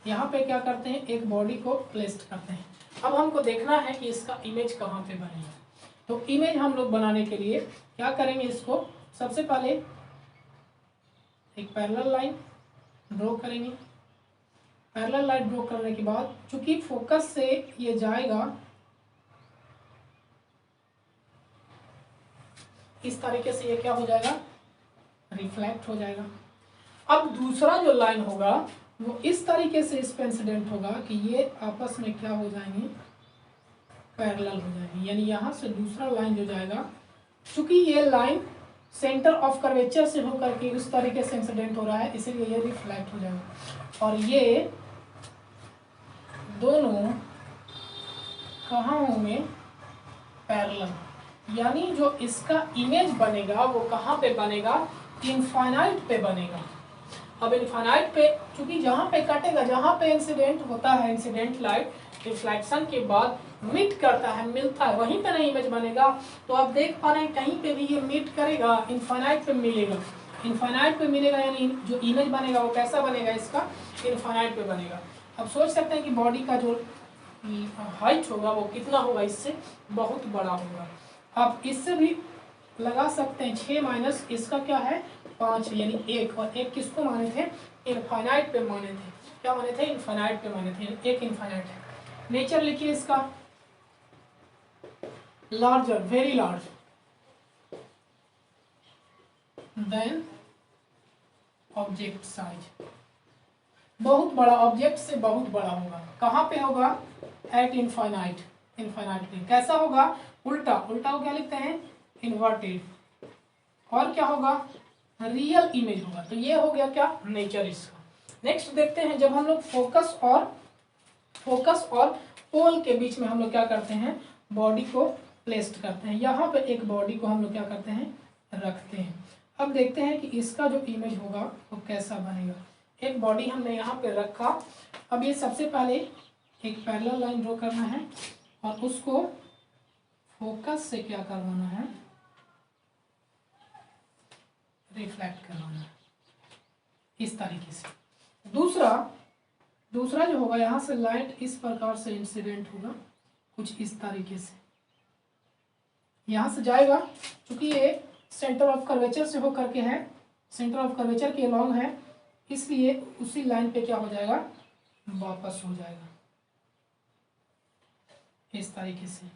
यहाँ पे क्या करते हैं? एक बॉडी को प्लेस करते हैं। अब हमको देखना है कि इसका इमेज कहाँ पे बनेगा। तो इमेज हम लोग बनाने के लिए क्या करेंगे? इसको सबसे पहले एक पैरेलल लाइन ड्रॉ करेंगे। पैरेलल लाइन ड्रॉ करने के बाद चूंकि फोकस से ये जाएगा इस तरीके से, ये क्या हो जाएगा? रिफ्लेक्ट हो जाएगा। अब दूसरा जो लाइन होगा वो इस तरीके से इस पे इंसिडेंट होगा कि ये आपस में क्या हो जाएंगे? पैरेलल हो जाएंगे। यानी यहाँ से दूसरा लाइन जो जाएगा, चूंकि ये लाइन सेंटर ऑफ कर्वेचर से होकर के उस तरीके से इंसिडेंट हो रहा है, इसीलिए ये रिफ्लेक्ट हो जाएगा। और ये दोनों कहाँ होंगे? पैरेलल। यानी जो इसका इमेज बनेगा वो कहाँ पे बनेगा? इनफाइनाइट पे बनेगा। अब इनफाइनाइट पे चूंकि जहाँ पे कटेगा, जहाँ पे इंसिडेंट होता है, इंसिडेंट लाइट रिफ्लेक्शन के बाद मीट करता है, मिलता है, वहीं पे नहीं इमेज बनेगा। तो आप देख पा रहे हैं कहीं पे भी ये मीट करेगा, इनफाइनाइट पे मिलेगा। इनफाइनाइट पे मिलेगा यानी जो इमेज बनेगा वो कैसा बनेगा? इसका इनफाइनाइट पे बनेगा। अब सोच सकते हैं कि बॉडी का जो हाइट होगा वो कितना होगा? इससे बहुत बड़ा होगा। आप इससे भी लगा सकते हैं, 6 माइनस इसका क्या है? 5, यानी 1। और 1 किसको माने थे? इनफाइनाइट पे माने थे। क्या माने थे? इनफाइनाइट पे माने थे। 1 इनफाइनाइट है। नेचर लिखिए इसका, larger, very large than object size. बहुत बड़ा, ऑब्जेक्ट से बहुत बड़ा होगा। कहाँ पे होगा? एट इनफाइनाइट, इनफाइनाइट पे। कैसा होगा? उल्टा, उल्टा को क्या लिखते हैं? इन्वर्टेड। और क्या होगा? रियल इमेज होगा। तो ये हो गया क्या? नेचर इसका। नेक्स्ट देखते हैं, जब हम लोग फोकस और पोल के बीच में हम लोग क्या करते हैं? बॉडी को प्लेस्ड करते हैं। यहाँ पे एक बॉडी को हम लोग क्या करते हैं, रखते हैं। अब देखते हैं कि इसका जो इमेज होगा वो कैसा बनेगा। एक बॉडी हमने यहाँ पे रखा। अब ये सबसे पहले एक पैरेलल लाइन ड्रॉ करना है और उसको फोकस से क्या करवाना है, रिफ्लेक्ट करवाना है इस तरीके से। दूसरा जो होगा, यहाँ से लाइट इस प्रकार से इंसिडेंट होगा कुछ इस तरीके से, यहाँ से जाएगा। क्योंकि ये सेंटर ऑफ कर्वेचर से होकर के है, सेंटर ऑफ कर्वेचर के लॉन्ग है, इसलिए उसी लाइन पे क्या हो जाएगा, वापस हो जाएगा इस तरीके से।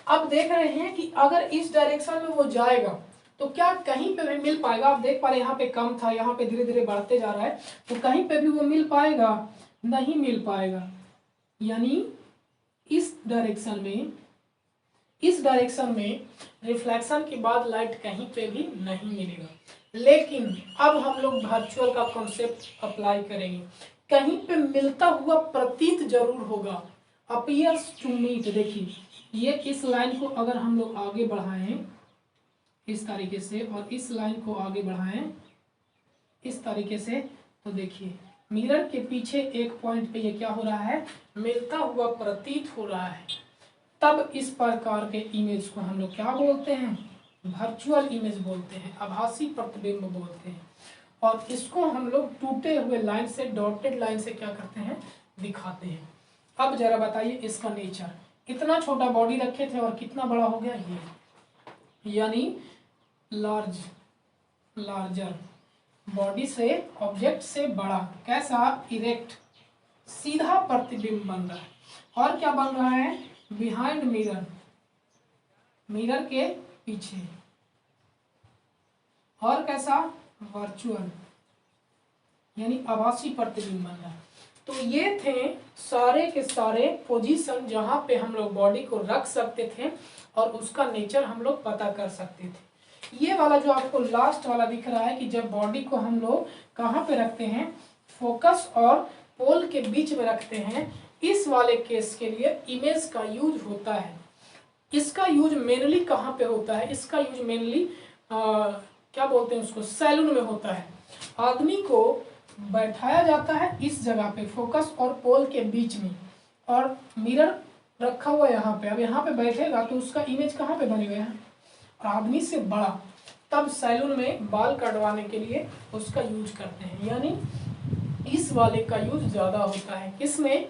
अब देख रहे हैं कि अगर इस डायरेक्शन में वो जाएगा तो क्या कहीं पे भी मिल पाएगा। आप देख पा रहे हैं यहाँ पे कम था, यहाँ पे धीरे धीरे बढ़ते जा रहा है, तो कहीं पे भी वो मिल पाएगा, नहीं मिल पाएगा। यानी इस डायरेक्शन में रिफ्लेक्शन के बाद लाइट कहीं पे भी नहीं मिलेगा। लेकिन अब हम लोग वर्चुअल का कॉन्सेप्ट अप्लाई करेंगे। कहीं पे मिलता हुआ प्रतीत जरूर होगा, अपीयर्स टू मीट। देखिए ये इस लाइन को अगर हम लोग आगे बढ़ाएं इस तरीके से और इस लाइन को आगे बढ़ाएं इस तरीके से, तो देखिए मिरर के पीछे एक पॉइंट पे ये क्या हो रहा है, मिलता हुआ प्रतीत हो रहा है। तब इस प्रकार के इमेज को हम लोग क्या बोलते हैं, वर्चुअल इमेज बोलते हैं, आभासी प्रतिबिंब बोलते हैं। और इसको हम लोग टूटे हुए लाइन से, डॉटेड लाइन से क्या करते हैं, दिखाते हैं। अब जरा बताइए इसका नेचर। इतना छोटा बॉडी रखे थे और कितना बड़ा हो गया ये, यानी लार्जर बॉडी से, ऑब्जेक्ट से बड़ा। कैसा, इरेक्ट, सीधा प्रतिबिंब बन रहा है। और क्या बन रहा है, बिहाइंड मिरर, मिरर के पीछे। और कैसा, वर्चुअल, यानी आभासी प्रतिबिंब बन रहा है। तो ये थे सारे के सारे पोजीशन जहां पे हम लोग बॉडी को रख सकते थे और उसका नेचर हम लोग पता कर सकते थे। ये वाला जो आपको लास्ट वाला दिख रहा है कि जब बॉडी को हम लोग कहाँ पे रखते हैं, फोकस और पोल के बीच में रखते हैं, इस वाले केस के लिए इमेज का यूज होता है। इसका यूज मेनली कहाँ पे होता है, इसका यूज मेनली क्या बोलते हैं उसको, सैलून में होता है। आदमी को बैठाया जाता है इस जगह पे, फोकस और पोल के बीच में, और मिरर रखा हुआ यहाँ पे। अब यहाँ पे बैठेगा तो उसका इमेज कहाँ पे बनेगा, यहाँ आदमी से बड़ा। तब सैलून में बाल कटवाने के लिए उसका यूज करते हैं। यानी इस वाले का यूज ज्यादा होता है, किसमें,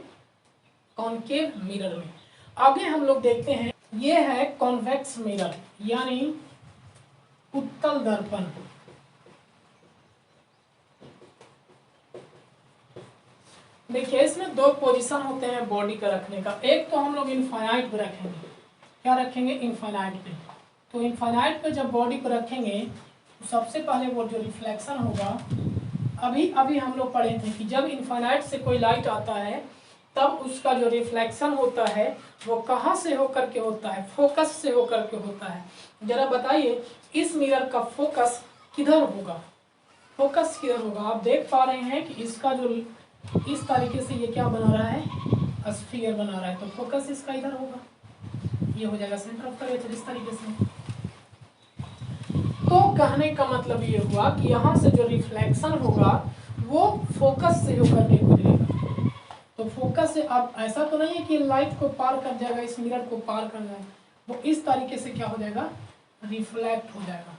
कॉनकेव मिरर में। आगे हम लोग देखते हैं, ये है कॉन्वेक्स मिरर, यानी उत्तल दर्पण। देखिए इसमें दो पोजीशन होते हैं बॉडी का रखने का। एक तो हम लोग इनफाइनाइट पे रखेंगे, क्या रखेंगे, इनफाइनाइट पे। तो इनफाइनाइट पे जब बॉडी को रखेंगे तो सबसे पहले वो जो रिफ्लेक्शन होगा, अभी हम लोग पढ़े थे कि जब इनफाइनाइट से कोई लाइट आता है तब उसका जो रिफ्लेक्शन होता है वो कहाँ से होकर के होता है, फोकस से होकर के होता है। जरा बताइए इस मिरर का फोकस किधर होगा, फोकस किधर होगा। आप देख पा रहे हैं कि इसका जो इस तरीके से ये क्या बना रहा है, स्फीयर बना रहा है, तो फोकस इसका इधर होगा, ये हो जाएगा सेंटर ऑफ कर्वेचर इस तरीके से। तो कहने का मतलब ये हुआ कि यहाँ से जो रिफ्लेक्शन होगा वो फोकस से होकर के गुजरेगा। तो फोकस से, अब ऐसा तो नहीं है कि लाइट को पार कर जाएगा, इस मिरर को पार कर जाएगा, वो इस तरीके से क्या हो जाएगा, रिफ्लेक्ट हो जाएगा,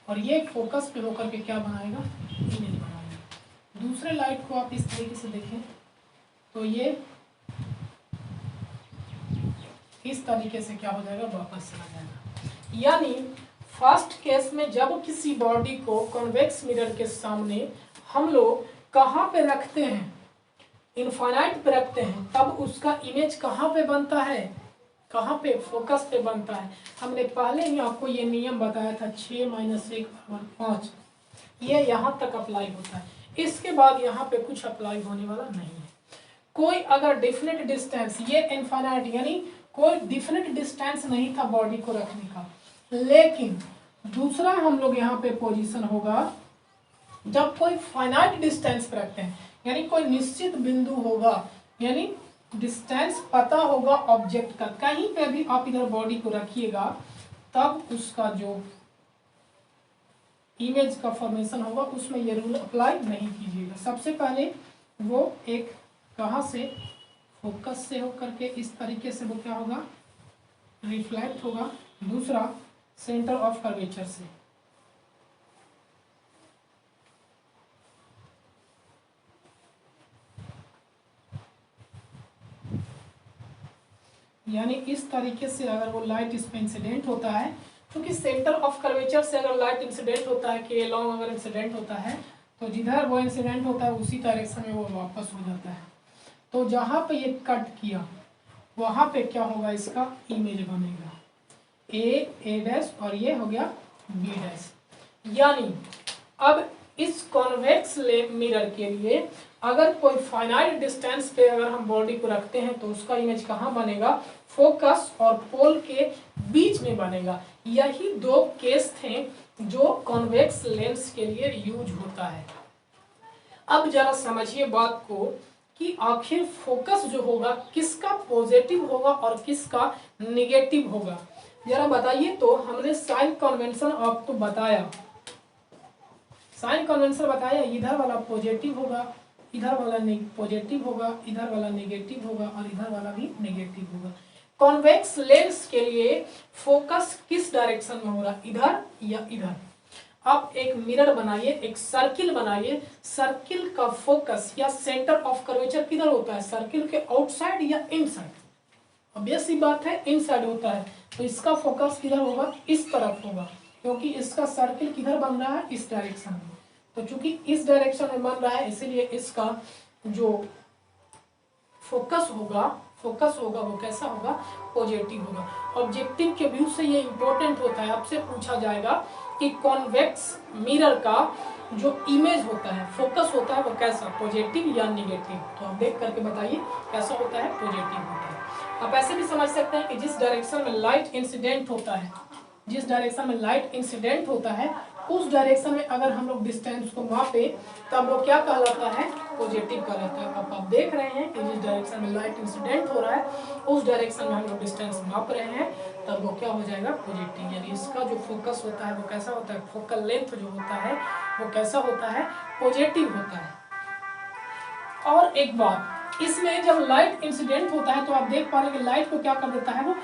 और ये फोकस पे होकर के क्या बनाएगा, इमेज बनाएगा। दूसरे लाइट को आप इस तरीके से देखें तो ये इस तरीके से क्या हो जाएगा, वापस चला जाएगा। यानी फर्स्ट केस में जब किसी बॉडी को कॉन्वेक्स मिरर के सामने हम लोग कहाँ पे रखते हैं, इनफाइनाइट पे रखते हैं, तब उसका इमेज कहाँ पे बनता है, कहाँ पे, फोकस पे बनता है। हमने पहले ही आपको ये नियम बताया था, 6 - 1 = 5, ये यहाँ तक अप्लाई होता है। इसके बाद यहाँ पे कुछ अप्लाई होने वाला नहीं है। कोई अगर डिफिनिट डिस्टेंस, ये इनफाइनाइट यानी कोई डिफिनिट डिस्टेंस नहीं था बॉडी को रखने का, लेकिन दूसरा हम लोग यहाँ पे पोजीशन होगा जब कोई फाइनाइट डिस्टेंस पर रखते हैं, यानी कोई निश्चित बिंदु होगा, यानी डिस्टेंस पता होगा ऑब्जेक्ट का, कहीं पे भी आप इधर बॉडी को रखिएगा तब उसका जो इमेज का फॉर्मेशन होगा उसमें ये रूल अप्लाई नहीं कीजिएगा। सबसे पहले वो एक कहाँ से, फोकस से होकर के इस तरीके से वो क्या होगा, रिफ्लेक्ट होगा। दूसरा सेंटर ऑफ कर्वेचर से, यानी इस तरीके से अगर वो लाइट इस पे इंसिडेंट होता है, क्योंकि सेंटर ऑफ कर्वेचर से अगर लाइट इंसिडेंट होता है, के लॉन्ग अगर इंसिडेंट होता है तो जिधर वो इंसिडेंट होता है उसी डायरेक्शन में वो वापस हो जाता है। तो जहाँ पे ये कट किया वहाँ पे क्या होगा, इसका इमेज बनेगा ए डैश और ये हो गया बी डैश। यानी अब इस कॉन्वेक्स मिरर के लिए अगर कोई फाइनाइट डिस्टेंस पे अगर हम बॉडी को रखते हैं तो उसका इमेज कहाँ बनेगा, फोकस और पोल के बीच में बनेगा। यही दो केस थे जो कॉन्वेक्स लेंस के लिए यूज होता है। अब जरा समझिए बात को कि आखिर फोकस जो होगा किसका पॉजिटिव होगा और किसका निगेटिव होगा, जरा बताइए। तो हमने साइन कन्वेंशन आपको बताया, साइन कन्वेंशन बताया, इधर वाला पॉजिटिव होगा, इधर वाला पॉजिटिव होगा, इधर वाला नेगेटिव होगा और इधर वाला भी नेगेटिव होगा। कॉन्वेक्स लेंस के लिए फोकस किस डायरेक्शन में हो रहा, इधर या इधर। आप एक मिरर बनाइए, एक सर्किल बनाइए, सर्किल का फोकस या सेंटर ऑफ कर्वेचर किधर होता है, सर्किल के आउटसाइड या इनसाइड। ऑब्वियस सी बात है इनसाइड होता है, तो इसका फोकस किधर होगा, इस तरफ होगा, क्योंकि इसका सर्किल किधर बन रहा है, इस डायरेक्शन में। तो चूंकि इस डायरेक्शन में बन रहा है इसलिए इसका जो फोकस होगा वो कैसा होगा, पॉजिटिव होगा। ऑब्जेक्टिव के व्यू से ये इंपॉर्टेंट होता है, आपसे पूछा जाएगा कि कॉन्वेक्स मिरर का जो इमेज होता है, फोकस होता है वो कैसा, पॉजिटिव या निगेटिव। तो आप देख करके बताइए कैसा होता है, पॉजिटिव होता है। आप ऐसे भी समझ सकते हैं कि जिस डायरेक्शन में लाइट इंसिडेंट होता है, जिस डायरेक्शन में लाइट इंसिडेंट होता है उस डायरेक्शन में अगर हम लोग डिस्टेंस को मापे तब वो क्या कहलाता है, पॉजिटिव कहलाता है। अब आप देख रहे हैं कि जिस डायरेक्शन में लाइट इंसिडेंट हो रहा है उस डायरेक्शन में हम लोग डिस्टेंस माप रहे हैं, तब वो क्या हो जाएगा, पॉजिटिव। यानी इसका जो फोकस होता है वो कैसा होता है, फोकल लेंथ जो होता है वो कैसा होता है, पॉजिटिव होता है। और एक बात, इसमें जब लाइट इंसिडेंट होता है तो आप देख पा रहे हैं कि लाइट को क्या कर देता है, वो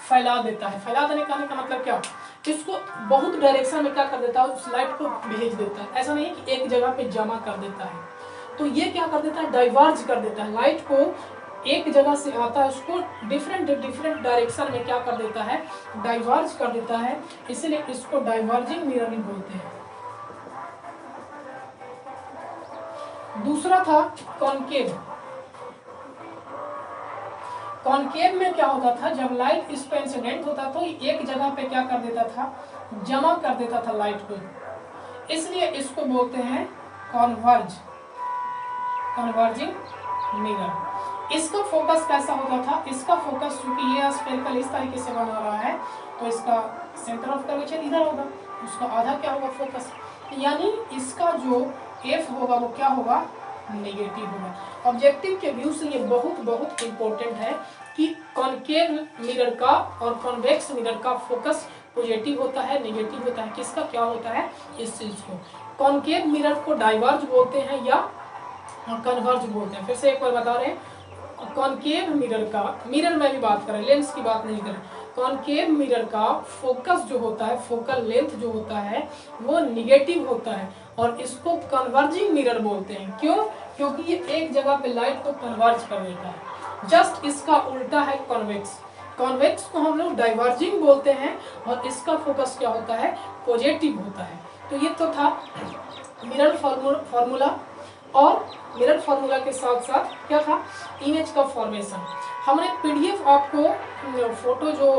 फैला देता है। फैला देने का मतलब क्या, इसको बहुत डायरेक्शन में क्या कर देता है, उस लाइट को भेज देता है। ऐसा नहीं है कि एक जगह पे जमा कर देता है, तो ये क्या कर देता है, डाइवर्ज कर देता है। लाइट को एक जगह से आता है उसको डिफरेंट डायरेक्शन में क्या कर देता है, डाइवर्ज कर देता है, इसलिए इसको डाइवर्जिंग मिररिंग बोलते हैं। दूसरा था कॉनकेव। कॉनकेव में क्या होता था, जब लाइट इस पे इंसिडेंट होता तो एक जगह पे क्या कर देता था, जमा कर देता था लाइट को, इसलिए इसको बोलते हैं कन्वर्जिंग मिरर। इसका फोकस कैसा होता था, इसका फोकस चूंकि ये स्फेरिकल इस तरीके से बना रहा है तो इसका सेंटर ऑफ कर्वेचर इधर होगा, उसका आधा क्या होगा, फोकस। यानी इसका जो एफ होगा वो क्या होगा, नेगेटिव होगा। ऑब्जेक्टिव के व्यू से ये बहुत इंपॉर्टेंट है कि कॉनकेव मिरर का और कॉन्वेक्स मिरर का फोकस पॉजिटिव होता है, नेगेटिव होता है, किसका क्या होता है, इस चीज को। कॉनकेव मिरर को डाइवर्ज बोलते हैं या कन्वर्ज बोलते हैं। फिर से एक बार बता रहे हैं, कॉनकेव मिरर का, मिरर में भी बात करें, लेंस की बात नहीं करें, कॉनकेव मिरर का फोकस जो होता है, फोकल लेंथ जो होता है वो निगेटिव होता है और इसको कन्वर्जिंग मिरर बोलते हैं। क्यों, क्योंकि ये एक जगह पे लाइट को कन्वर्ज कर देता है। जस्ट इसका उल्टा है कॉन्वेक्स। कॉन्वेक्स को हम लोग डाइवर्जिंग बोलते हैं और इसका फोकस क्या होता है, पॉजिटिव होता है। तो ये तो था मिरर फार्मूला, और मिरर फार्मूला के साथ साथ क्या था, इमेज का फॉर्मेशन। हमने पीडीएफ आपको फोटो जो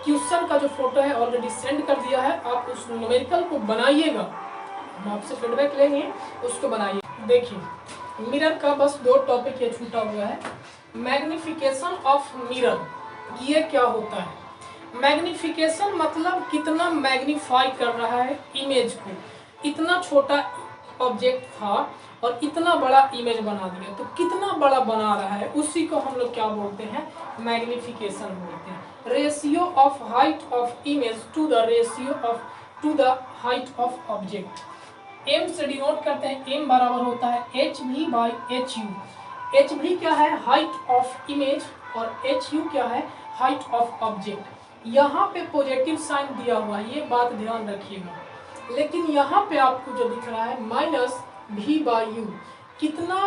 क्वेश्चन का जो फोटो है ऑलरेडी सेंड कर दिया है, आप उस न्यूमेरिकल को बनाइएगा, हम आपसे फीडबैक लेंगे, उसको बनाइए। देखिए मिरर का बस 2 टॉपिक ये छूटा हुआ है। मैग्निफिकेशन ऑफ मिरर, ये क्या होता है, मैग्निफिकेशन मतलब कितना मैग्नीफाई कर रहा है इमेज को, इतना छोटा ऑब्जेक्ट था और इतना बड़ा इमेज बना दिया, तो कितना बड़ा बना रहा है उसी को हम लोग क्या बोलते हैं, मैग्निफिकेशन बोलते हैं। Ratio of height of image to the ratio of to the height of object. M से डिनोट करते हैं, एम बराबर होता है H V by H U. H V क्या है, हाइट ऑफ इमेज, और एच यू क्या है, हाइट ऑफ ऑब्जेक्ट। यहाँ पे पॉजिटिव साइन दिया हुआ है, ये बात ध्यान रखिएगा, लेकिन यहाँ पे आपको जो दिख रहा है माइनस वी बाई यू, कितना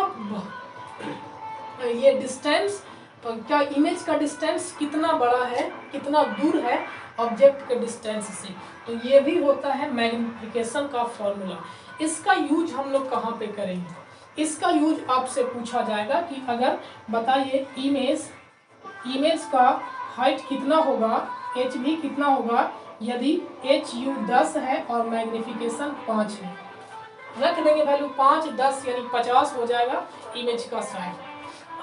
ये डिस्टेंस, क्या इमेज का डिस्टेंस कितना बड़ा है, कितना दूर है ऑब्जेक्ट के डिस्टेंस से, तो ये भी होता है मैग्निफिकेशन का फॉर्मूला। इसका यूज हम लोग कहाँ पे करेंगे, इसका यूज आपसे पूछा जाएगा कि अगर बताइए इमेज का हाइट कितना होगा, एच भी कितना होगा यदि एच यू 10 है और मैग्निफिकेशन 5 है। रख देंगे वैल्यू 5, 10 यानी 50 हो जाएगा इमेज का साइज।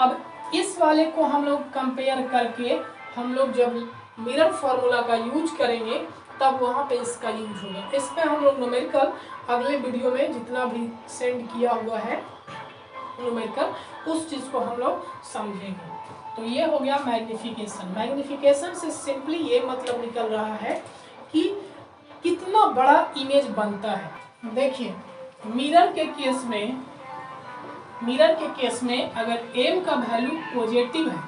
अब इस वाले को हम लोग कंपेयर करके हम लोग जब मिरर फॉर्मूला का यूज करेंगे तब वहाँ पे इसका यूज होगा। इस पे हम लोग न्यूमेरिकल अगले वीडियो में जितना भी सेंड किया हुआ है न्यूमेरिकल उस चीज़ को हम लोग समझेंगे। तो ये हो गया मैग्निफिकेशन। मैग्निफिकेशन से सिंपली ये मतलब निकल रहा है कि कितना बड़ा इमेज बनता है। देखिए मिरर के केस में अगर m का वैल्यू पॉजिटिव है,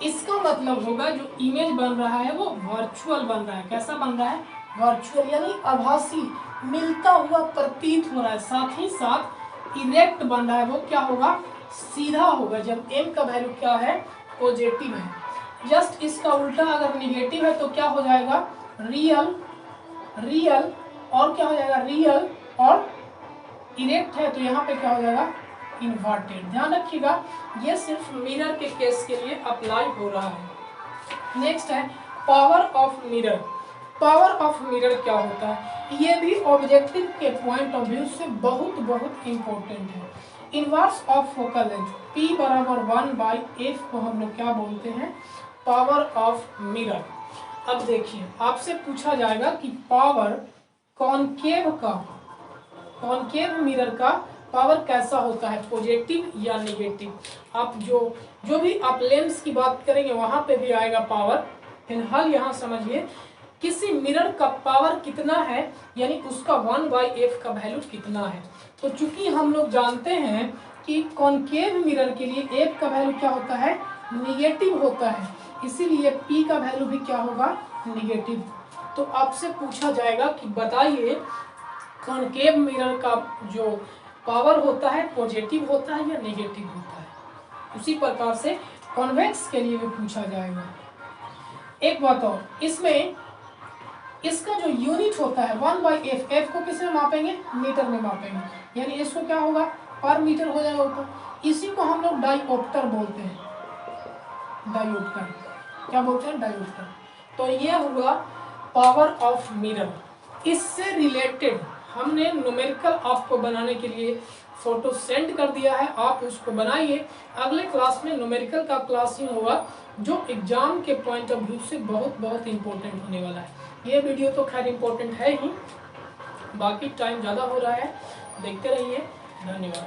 इसका मतलब होगा जो इमेज बन रहा है वो वर्चुअल बन रहा है। कैसा बन रहा है, वर्चुअल, यानी आभासी, मिलता हुआ प्रतीत हो रहा है, साथ ही साथ इरेक्ट बन रहा है, वो क्या होगा, सीधा होगा जब m का वैल्यू क्या है, पॉजिटिव है। जस्ट इसका उल्टा अगर निगेटिव है तो क्या हो जाएगा, रियल और क्या हो जाएगा, रियल और इरेक्ट है तो यहाँ पे क्या हो जाएगा, इन्वर्टेड। ध्यान रखिएगा ये सिर्फ मिरर के केस के लिए अप्लाई हो रहा है। नेक्स्ट है power of mirror. Power of mirror क्या होता है, ये भी ऑब्जेक्टिव के पॉइंट ऑफ व्यू से बहुत इंपॉर्टेंट है। Inverse of focal length P बराबर 1/f को हम लोग क्या बोलते हैं, पावर ऑफ मिरर। अब देखिए आपसे पूछा जाएगा कि पावर कॉनकेव मिरर का पावर कैसा होता है, पॉजिटिव या नेगेटिव। आप जो भी आप लेंस की बात करेंगे वहां पे भी आएगा पावर। फिलहाल यहाँ समझिए किसी मिरर का पावर कितना है, यानी उसका 1/f का वैल्यू कितना है। तो चूंकि हम लोग जानते हैं कि कॉनकेव मिरर के लिए f का वैल्यू क्या होता है, निगेटिव होता है, इसीलिए p का वैल्यू भी क्या होगा, निगेटिव। तो आपसे पूछा जाएगा कि बताइए कॉनकेव मिरर का जो पावर होता है पॉजिटिव होता है या नेगेटिव होता है। उसी प्रकार से कॉन्वेक्स के लिए भी पूछा जाएगा। एक बात और, इसमें इसका जो यूनिट होता है 1/f, f को किस में मापेंगे, मीटर में मापेंगे, यानी इसको क्या होगा, पर मीटर हो जाएगा ऊपर। इसी को हम लोग डाइऑप्टर बोलते हैं, डाइऑप्टर क्या बोलते हैं, डाइऑप्टर। तो ये हुआ पावर ऑफ मिरर। इससे रिलेटेड हमने न्यूमेरिकल आपको बनाने के लिए फोटो सेंड कर दिया है, आप उसको बनाइए। अगले क्लास में न्यूमेरिकल का क्लास ही होगा जो एग्जाम के पॉइंट ऑफ व्यू से बहुत इंपॉर्टेंट होने वाला है। ये वीडियो तो खैर इंपॉर्टेंट है ही, बाकी टाइम ज़्यादा हो रहा है, देखते रहिए। धन्यवाद।